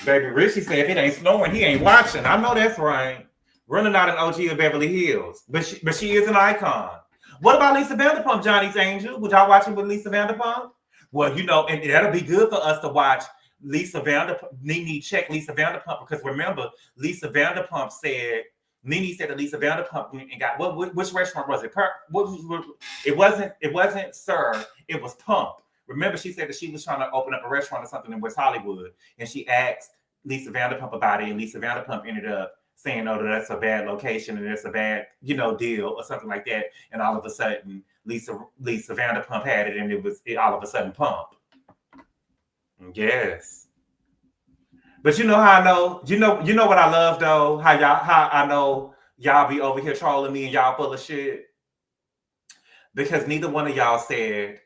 Baby, Richie said if it ain't snowing, he ain't watching. I know that's right. Running out an OG of Beverly Hills, but she is an icon. What about Lisa Vanderpump, Johnny's Angel? Would y'all watch it with Lisa Vanderpump? Well, and that'll be good for us to watch Nene checked Lisa Vanderpump because remember, Lisa Vanderpump said, Nene said that Lisa Vanderpump and got which restaurant was it? It wasn't Sir, it was Pump. Remember, she said that she was trying to open up a restaurant or something in West Hollywood, and she asked Lisa Vanderpump about it, and Lisa Vanderpump ended up saying, "Oh, that's a bad location and that's a bad, deal or something like that." And all of a sudden, Lisa Vanderpump had it, and it all of a sudden Pump. Yes. But you know how I know? You know what I love though? How I know y'all be over here trolling me and y'all full of shit? Because neither one of y'all said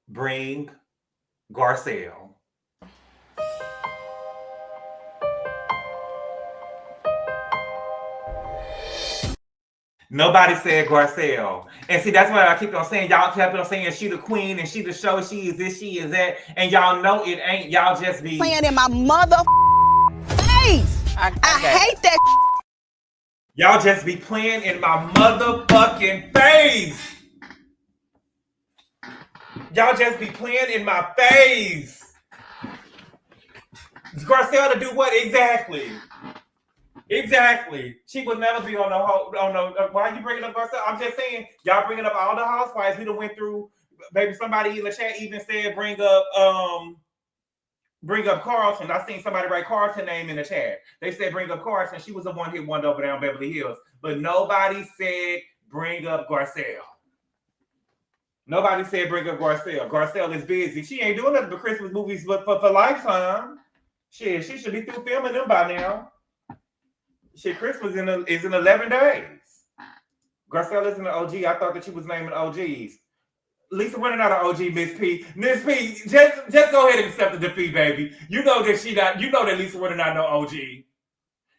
bring Garcelle. Nobody said Garcelle. And see, that's why I keep on saying, y'all kept on saying she the queen and she the show, she is this, she is that. And y'all know it ain't. Y'all just be Playing in my mother face. I hate that. Y'all just be playing in my motherfucking face. Y'all just be playing in my face. Garcelle to do what exactly? Exactly. She would never be on no. Why are you bringing up Garcelle? I'm just saying, y'all bringing up all the housewives. We done went through. Maybe somebody in the chat even said bring up Carlton. I seen somebody write Carlton name in the chat. They said bring up Carlton. She was the one hit wonder over there on Beverly Hills. But nobody said bring up Garcelle. Nobody said bring up Garcelle. Garcelle is busy. She ain't doing nothing but Christmas movies for Lifetime. Shit, she should be through filming them by now. Shit, Christmas is in 11 days. Garcelle isn't an OG. I thought that she was naming OGs. Lisa running out of OG, Miss P. Miss P, just go ahead and accept the defeat, baby. You know that Lisa running out no OG.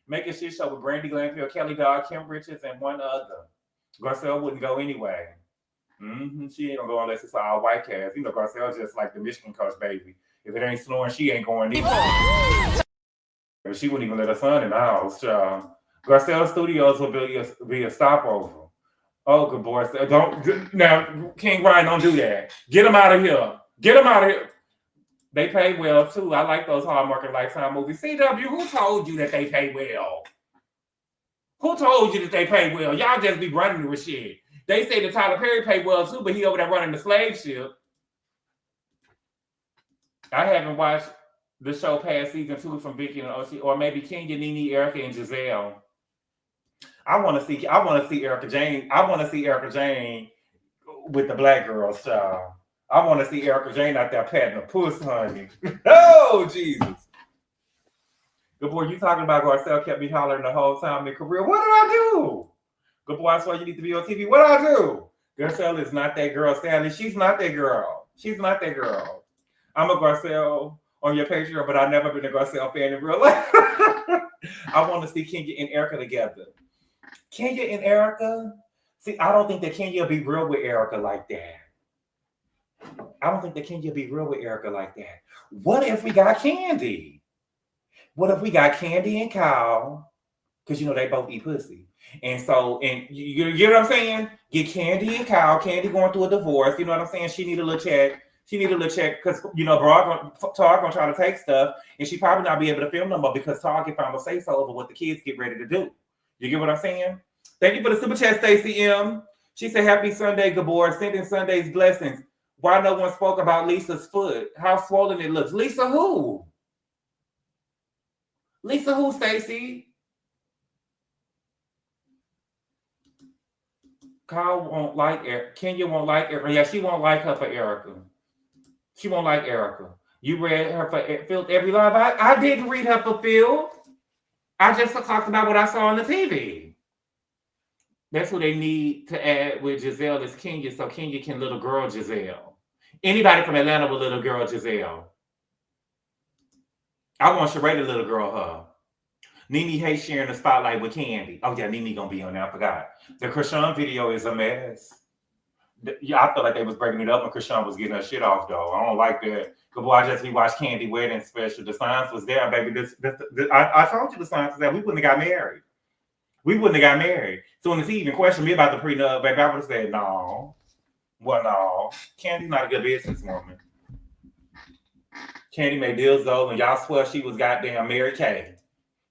Make a shit show with Brandy Glanfield, Kelly Dodd, Kim Richards, and one other. Garcelle wouldn't go anyway. She ain't gonna go unless it's an all-white cast. Garcelle's just like the Michigan coach, baby. If it ain't snoring, she ain't going either. She wouldn't even let her son in the house, child. Garcelle Studios will be a stopover. Oh, good boy. Now, King Ryan, don't do that. Get him out of here. Get him out of here. They pay well, too. I like those Hallmark and Lifetime movies. CW, who told you that they pay well? Who told you that they pay well? Y'all just be running with shit. They say that Tyler Perry paid well, too, but he over there running the slave ship. I haven't watched the show past season 2 from Vicky and OC, or maybe Kenya, Nene, Erica, and Gizelle. I want to see Erica Jane. I want to see Erica Jane with the black girls, child. I want to see Erica Jane out there patting a puss, honey. Oh, Jesus. Good boy, you talking about Garcelle kept me hollering the whole time in their career. What did I do? Good boy, that's why you need to be on TV. What did I do? Garcelle is not that girl, Sally. She's not that girl. She's not that girl. I'm a Garcelle on your Patreon, but I've never been a Garcelle fan in real life. I want to see Kenya and Erica together. Kenya and Erica? See, I don't think that Kenya will be real with Erica like that. I don't think that Kenya will be real with Erica like that. What if we got Candy? What if we got Candy and Kyle? Because, they both eat pussy. And so, you get what I'm saying? Get Candy and Kyle. Candy going through a divorce. You know what I'm saying? She need a little check. Because, Tar gonna try to take stuff, and she probably not be able to film no more because Tar get final say so over what the kids get ready to do. You get what I'm saying? Thank you for the super chat, Stacey M. She said, "Happy Sunday, Gabor. Sending Sunday's blessings. Why no one spoke about Lisa's foot? How swollen it looks. Lisa who? Lisa who, Stacey? Kyle won't like Erica. Kenya won't like Erica. Yeah, she won't like her for Erica. She won't like Erica. You read her for Filth Every Live. I didn't read her for Filth. I just talked about what I saw on the TV. That's who they need to add with Gizelle is Kenya, so Kenya can little girl Gizelle. Anybody from Atlanta with little girl Gizelle. I want Sheree to little girl her. Nene hates sharing the spotlight with Candy. Oh yeah, Nene gonna be on there. I forgot. The Krishan video is a mess. I feel like they was breaking it up when Krishan was getting her shit off though. I don't like that. Good boy, I just rewatched Candy wedding special. The signs was there, baby. I told you the signs was there. We wouldn't have got married. We wouldn't have got married. So when he even questioned me about the prenup, baby, I would have said no. Well, no. Candy's not a good businesswoman. Candy made deals though, and y'all swear she was goddamn Mary Kay.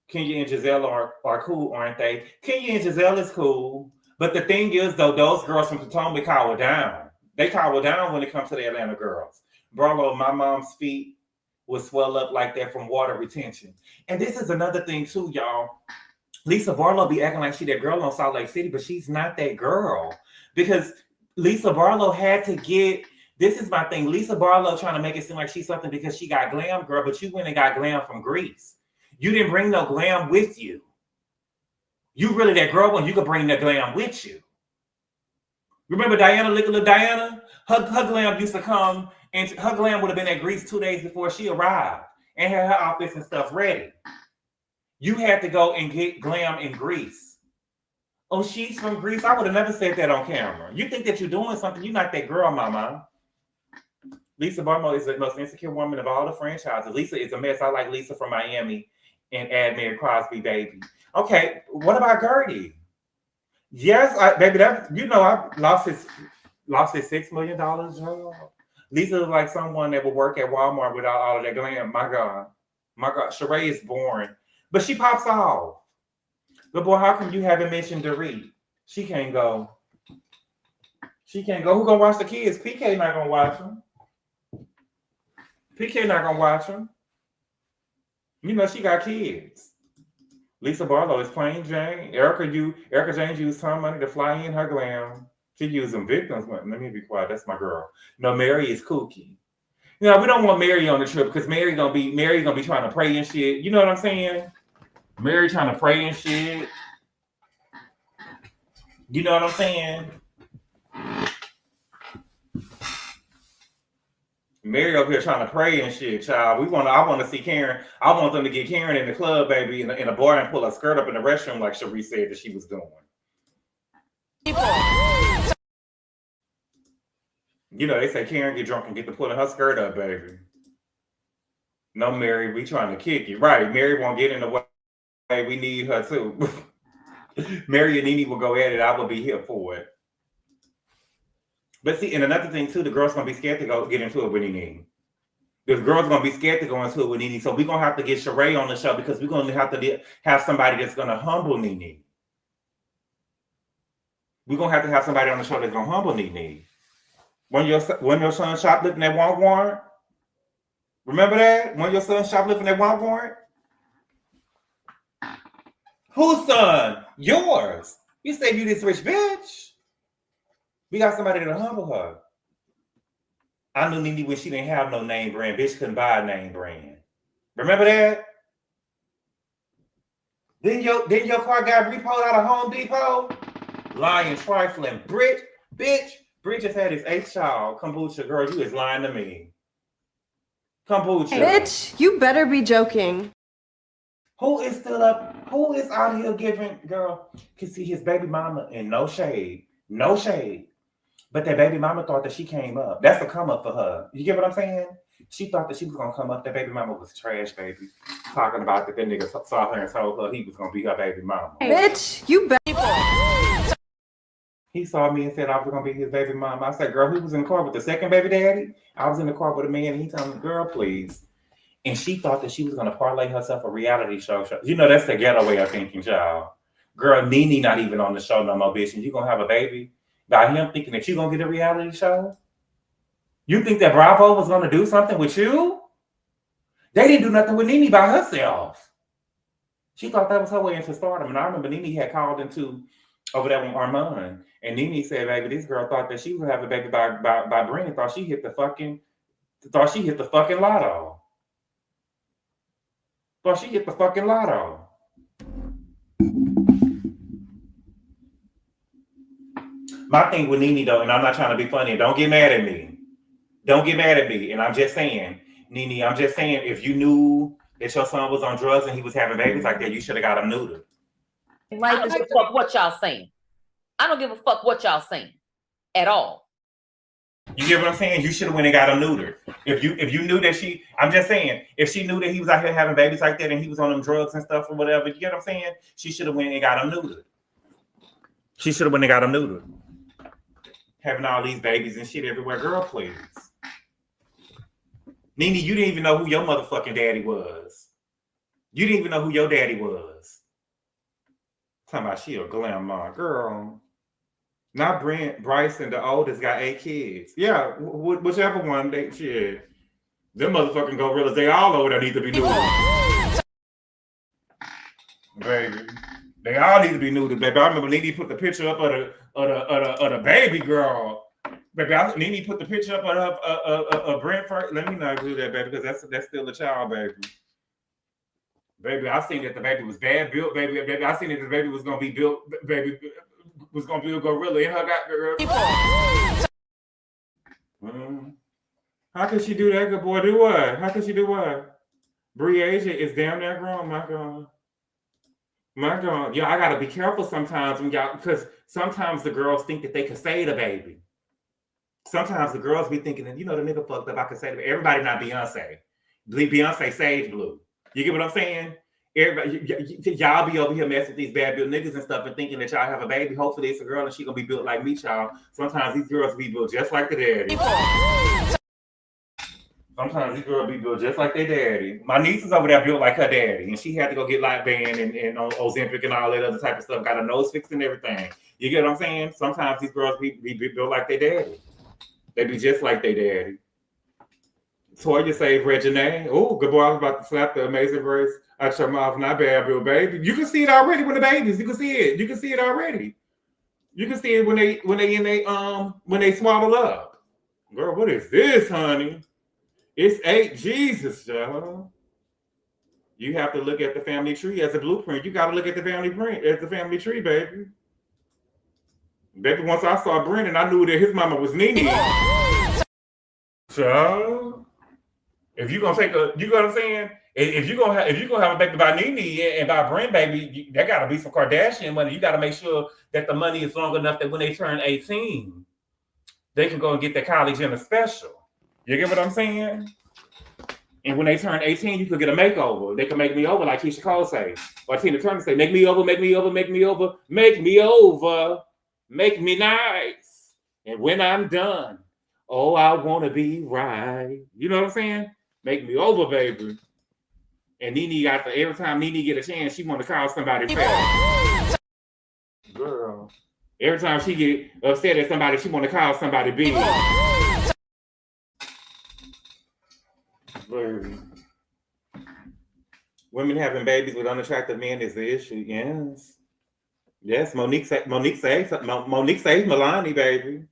Kenya and Gizelle are cool, aren't they? Kenya and Gizelle is cool. But the thing is, though, those girls from Potomac cower down. They cower down when it comes to the Atlanta girls. Bravo, my mom's feet would swell up like that from water retention. And this is another thing, too, y'all. Lisa Barlow be acting like she that girl on Salt Lake City, but she's not that girl. Because Lisa Barlow had to get... This is my thing. Lisa Barlow trying to make it seem like she's something because she got glam, girl, but you went and got glam from Greece. You didn't bring no glam with you. You really that girl when you could bring the glam with you. Remember Diana, Little Diana? Her glam used to come, and her glam would have been at Greece 2 days before she arrived and had her outfits and stuff ready. You had to go and get glam in Greece. Oh, she's from Greece? I would have never said that on camera. You think that you're doing something. You're not that girl, mama. Lisa Barlow is the most insecure woman of all the franchises. Lisa is a mess. I like Lisa from Miami and add Mary Crosby, baby. Okay, what about Gertie? Yes, baby, that I lost his $6 million job. Lisa is like someone that would work at Walmart without all of that glam. My God. Sheree is boring. But she pops off. But boy, how come you haven't mentioned Dorit? She can't go. She can't go. Who gonna watch the kids? PK not gonna watch them. PK not gonna watch them. You know she got kids. Lisa Barlow is plain Jane. Erica Jane used her money to fly in her glam. She used them victims. Let me be quiet. That's my girl. No, Mary is kooky. You know, we don't want Mary on the trip because Mary gonna be trying to pray and shit. You know what I'm saying? Mary trying to pray and shit. You know what I'm saying? Mary over here trying to pray and shit, child. I want to see Karen. I want them to get Karen in the club, baby, in a bar and pull her skirt up in the restroom like Cherie said that she was doing. You know, they say Karen get drunk and get to pulling her skirt up, baby. No, Mary, we trying to kick you. Right, Mary won't get in the way. We need her too. Mary and Nene will go at it. I will be here for it. But see, and another thing too, the girl's gonna be scared to go get into it with Nene. The girl's gonna be scared to go into it with Nene. So we're gonna have to get Sheree on the show because we're gonna have to have somebody that's gonna humble Nene. We're gonna have to have somebody on the show that's gonna humble Nene. When your son shoplifting at Walmart, remember that? When your son shoplifting at Walmart? Whose son? Yours. You say you this rich bitch. We got somebody to humble her. I knew Nene when she didn't have no name brand. Bitch couldn't buy a name brand. Remember that? Then your car got repoed out of Home Depot? Lying, trifling. Brit just had his 8th child. Kombucha, girl, you is lying to me. Kombucha. Bitch, you better be joking. Who is still up? Who is out here giving, girl, can see his baby mama in no shade. No shade. But that baby mama thought that she came up. That's a come up for her. You get what I'm saying? She thought that she was going to come up. That baby mama was trash, baby. Talking about that nigga saw her and told her he was going to be her baby mama. Bitch, you better. He saw me and said I was going to be his baby mama. I said, girl, who was in the car with the second baby daddy? I was in the car with a man and he told me, girl, please. And she thought that she was going to parlay herself a reality show. You know, that's the ghetto way of thinking, child. Girl, Nene not even on the show no more, bitch. And you going to have a baby by him thinking that you're going to get a reality show? You think that Bravo was going to do something with you? They didn't do nothing with Nene by herself. She thought that was her way into stardom. And I remember Nene had called into over there with Armand. And Nene said, baby, this girl thought that she was going to have a baby by Brenda. Thought she hit the fucking lotto. Thought she hit the fucking lotto. My thing with Nene, though, and I'm not trying to be funny, don't get mad at me. Don't get mad at me. And I'm just saying, Nene, I'm just saying, if you knew that your son was on drugs and he was having babies like that, you should have got him neutered. I don't give a fuck what y'all saying. I don't give a fuck what y'all saying at all. You get what I'm saying? You should have went and got him neutered. If you knew that I'm just saying, if she knew that he was out here having babies like that and he was on them drugs and stuff or whatever, you get what I'm saying? She should have went and got him neutered. She should have went and got him neutered. Having all these babies and shit everywhere. Girl, please. Nene, you didn't even know who your motherfucking daddy was. You didn't even know who your daddy was. Talking about she a glamour girl. Not Brent, Bryson, the oldest, got 8 kids. Yeah, whichever one they shit. Them motherfucking gorillas, they all over there need to be neutered. Baby. They all need to be neutered, baby. I remember Nene put the picture up of the baby girl. Baby, Nene put the picture up of Brent first. Let me not do that, baby, because that's still a child, baby. Baby, I seen that the baby was bad built, baby. I seen that the baby was gonna be built, baby, was gonna be a gorilla in her got girl. How could she do that? Good boy, do what? How could she do what? Asia is damn near grown, my God. My God. Yeah, I gotta be careful sometimes when y'all, because sometimes the girls think that they can say the baby. Sometimes the girls be thinking that, you know, the nigga fucked up, I can say the baby. Everybody not Beyonce. Beyonce sage blue. You get what I'm saying? Everybody, y'all be over here messing with these bad built niggas and stuff and thinking that y'all have a baby. Hopefully it's a girl and she gonna be built like me, y'all. Sometimes these girls be built just like the daddy. Sometimes these girls be built just like their daddy. My niece is over there built like her daddy, and she had to go get light band and Ozempic and all that other type of stuff. Got a nose fixed and everything. You get what I'm saying? Sometimes these girls be built like their daddy. They be just like their daddy. Toya saved Regina. Oh, good boy. I was about to slap the Amazing Grace out your mouth. Not bad, Bill, baby. You can see it already with the babies. You can see it. You can see it already. You can see it when they swaddle up. Girl, what is this, honey? It's 8 Jesus, y'all. You have to look at the family tree as a blueprint. You got to look at the family print as the family tree, baby. Baby, once I saw Brendan, I knew that his mama was Nene. So, if you're gonna take you know what I'm saying? If you're gonna have a baby by Nene and by Brent, baby, there gotta be some Kardashian money. You gotta make sure that the money is long enough that when they turn 18, they can go and get their college in a special. You get what I'm saying? And when they turn 18, you could get a makeover. They can make me over, like Keisha Cole say, or Tina Turner say, make me over, make me over, make me over, make me over, make me nice. And when I'm done, oh, I want to be right. You know what I'm saying? Make me over, baby. And Nene got every time Nene get a chance, she want to call somebody fat. Girl. Every time she get upset at somebody, she want to call somebody big. Baby. Women having babies with unattractive men is the issue. Yes. Yes, Monique saves Milani, baby.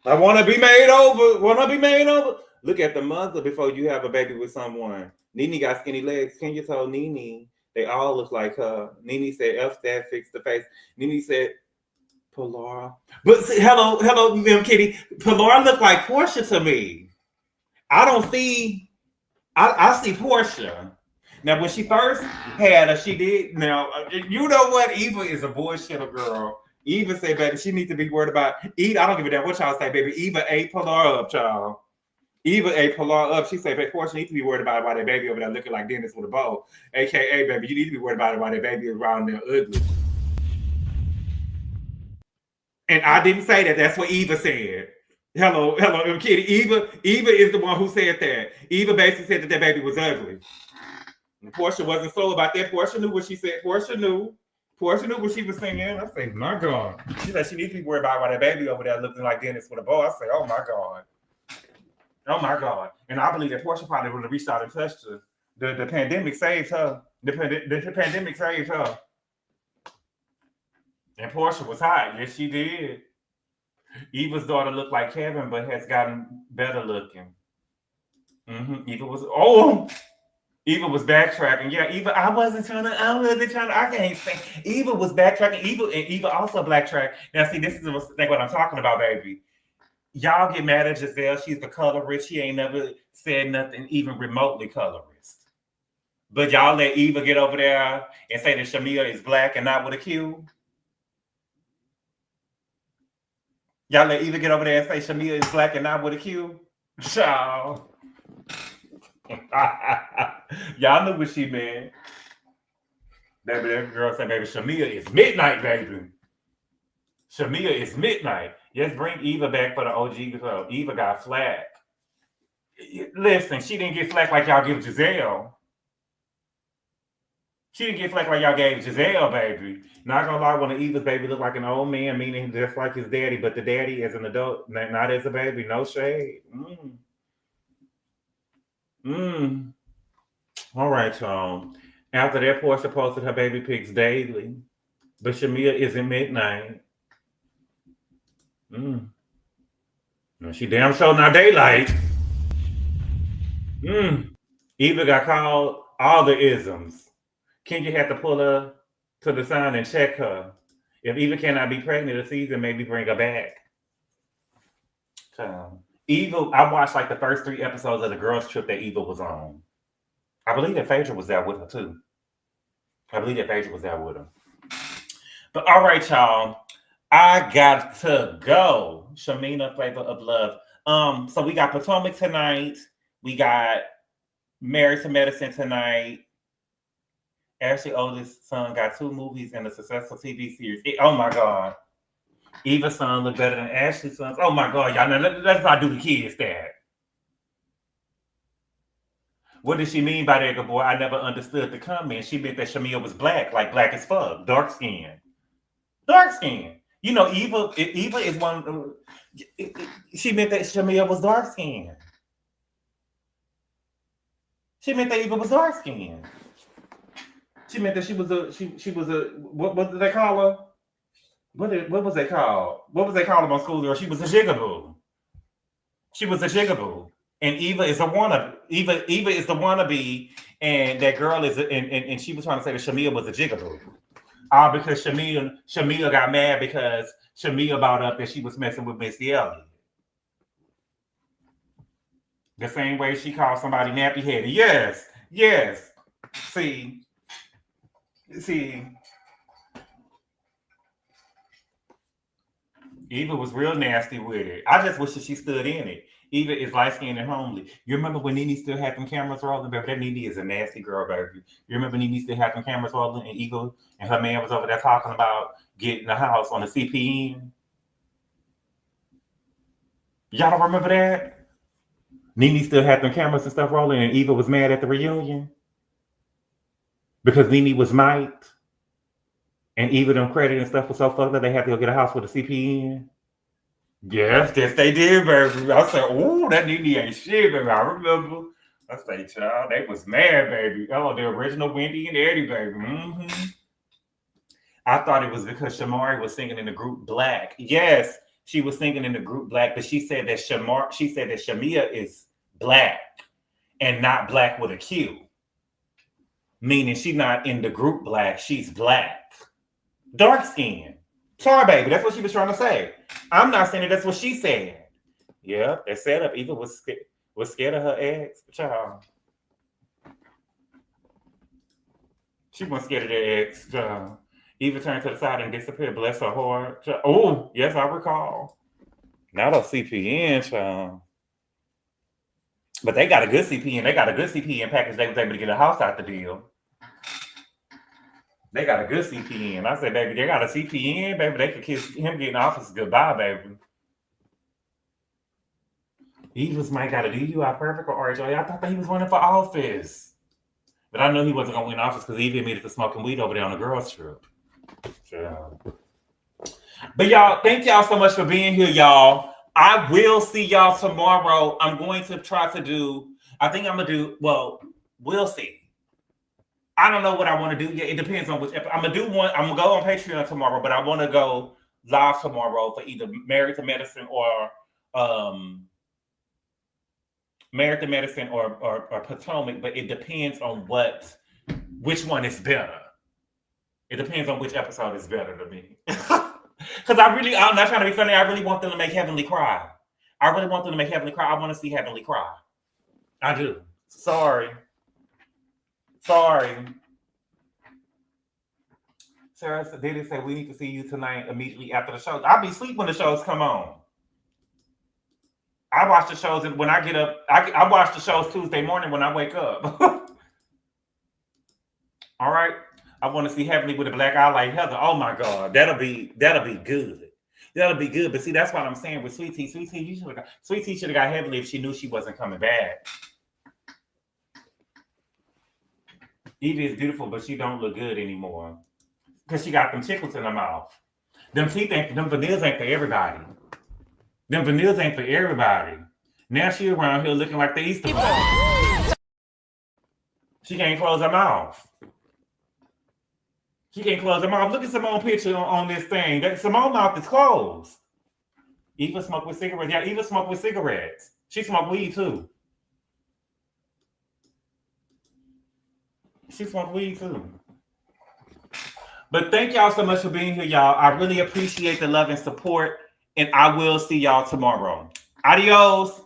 I want to be made over. Want to be made over. Look at the mother before you have a baby with someone. Nene got skinny legs. Kenya told Nene they all look like her. Nene said, F that, fix the face. Nene said, Pilar. But see, hello, Kitty. Pilar look like Portia to me. I don't see, I see Portia. Now, when she first had her, she did. Now, you know what? Eva is a bullshitter girl. Eva said, baby, she needs to be worried about, I don't give a damn what y'all say, baby. Eva ate Pilar up, child. Eva ate Pilar up. She said, baby, Portia needs to be worried about why that baby over there looking like Dennis with a bow. AKA, baby, you need to be worried about why that baby is around there ugly. And I didn't say that. That's what Eva said. Hello, Kitty. Eva is the one who said that. Eva basically said that baby was ugly. And Portia wasn't so about that. Portia knew what she said. Portia knew what she was saying. I say, my God. She said she needs to be worried about why that baby over there looking like Dennis with a bow. I say, oh my God. Oh my God. And I believe that Portia probably would have reached out and touched her. The pandemic saved her. The pandemic saved her. And Portia was hot. Yes, she did. Eva's daughter looked like Kevin, but has gotten better looking. Eva was backtracking. Yeah, Eva, I can't say. Eva was backtracking. Eva also backtracked. Now, see, this is what I'm talking about, baby. Y'all get mad at Gizelle. She's the colorist. She ain't never said nothing even remotely colorist. But y'all let Eva get over there and say that Shamia is black and not with a Q. Y'all let Eva get over there and say Shamia is black and not with a Q. Child. Y'all knew what she meant. Baby, that girl said, baby, Shamia is midnight, baby. Shamia is midnight. Yes, bring Eva back for the OG club. Eva got flack. Listen, she didn't get flack like y'all give Gizelle. She didn't get flack like y'all gave Gizelle, baby. Not gonna lie, one of Eva's baby looked like an old man, meaning just like his daddy, but the daddy as an adult, not as a baby. No shade. All right, y'all. After that, Portia posted her baby pics daily, but Shamia isn't midnight. She damn sure not daylight. Eva got called all the isms. Kenya had to pull her to the side and check her. If Eva cannot be pregnant this season, maybe bring her back. Eva, I watched like the first 3 episodes of the girls' trip that Eva was on. I believe that Phaedra was there with her too. But all right, y'all. I got to go. Shamina, Flavor of Love. So we got Potomac tonight. We got Married to Medicine tonight. Ashley's oldest son got 2 movies and a successful TV series. Oh my God. Eva's son look better than Ashley's son. Oh my God, y'all. Now, let's not do the kids that. What did she mean by that, GABOR? I never understood the comment. She meant that Shamia was black, like black as fuck, dark skin. Dark skin. You know, Eva is one. She meant that Shamia was dark skin. She meant that Eva was dark skin. She meant that she was a what did they call her? What was they called? What was they called on school girl? She was a jigaboo. And Eva is a wannabe. Eva is the wannabe, and that girl is and she was trying to say that Shamia was a jigaboo. All because Shamia got mad because Shamia brought up that she was messing with Missy Elliott. The same way she called somebody nappy headed. Yes. See. Eva was real nasty with it. I just wish that she stood in it. Eva is light-skinned and homely. You remember when Nene still had them cameras rolling? Baby, that Nene is a nasty girl, baby. You remember Nene still had them cameras rolling and Eva and her man was over there talking about getting the house on the CPN? Y'all don't remember that? Nene still had them cameras and stuff rolling and Eva was mad at the reunion because Nene was mic'd and Eva them credit and stuff was so fucked up they had to go get a house with a CPN. Yes, they did, baby. I said, "Ooh, that Nene ain't shit, baby." I remember. I say, child, they was mad, baby. Oh, the original Wendy and Eddie, baby. I thought it was because Shamari was singing in the group Black. Yes, she was singing in the group Black, but she said that Shamia is black and not black with a Q, meaning she's not in the group Black. She's black, dark skin. Sorry, baby. That's what she was trying to say. I'm not saying it. That's what she said. Yeah, that setup. Eva was scared of her ex. Child. She wasn't scared of that ex. Child. Eva turned to the side and disappeared. Bless her heart. Child. Oh, yes, I recall. Not a CPN, child. But they got a good CPN. They got a good CPN package. They was able to get a house out the deal. They got a good CPN. I said, baby, they got a CPN, baby. They could kiss him getting office goodbye, baby. Eva's might got a DUI perfect or RJ. I thought that he was running for office. But I knew he wasn't going to win office because Eva admitted to smoking weed over there on the girls' trip. Yeah. But y'all, thank y'all so much for being here, y'all. I will see y'all tomorrow. I'm going to try to do, we'll see. I don't know what I want to do yet. It depends on which episode. I'm going to do one. I'm going to go on Patreon tomorrow, but I want to go live tomorrow for either Married to Medicine or Potomac, but it depends on which one is better. It depends on which episode is better to me. Because I'm not trying to be funny. I really want them to make Heavenly cry. I want to see Heavenly cry. I do. Sorry. Sarah did say we need to see you tonight immediately after the show. I'll be asleep when the shows come on. I watch the shows and when I get up. I watch the shows Tuesday morning when I wake up. All right. I want to see Heavenly with a black eye like Heather. Oh my God, that'll be good. That'll be good. But see, that's what I'm saying with Sweet Tea. Sweet Tea should have got heavily if she knew she wasn't coming back. Evie is beautiful, but she don't look good anymore. Because she got them tickles in her mouth. Them veneers ain't for everybody. Them veneers ain't for everybody. Now she around here looking like the Easter Bunny. She can't close her mouth. She can't close her mouth. Look at Simone's picture on this thing. Simone's mouth is closed. Eva smoked with cigarettes. Yeah, Eva smoked with cigarettes. She smoked weed too. She smoked weed too. But thank y'all so much for being here, y'all. I really appreciate the love and support. And I will see y'all tomorrow. Adios.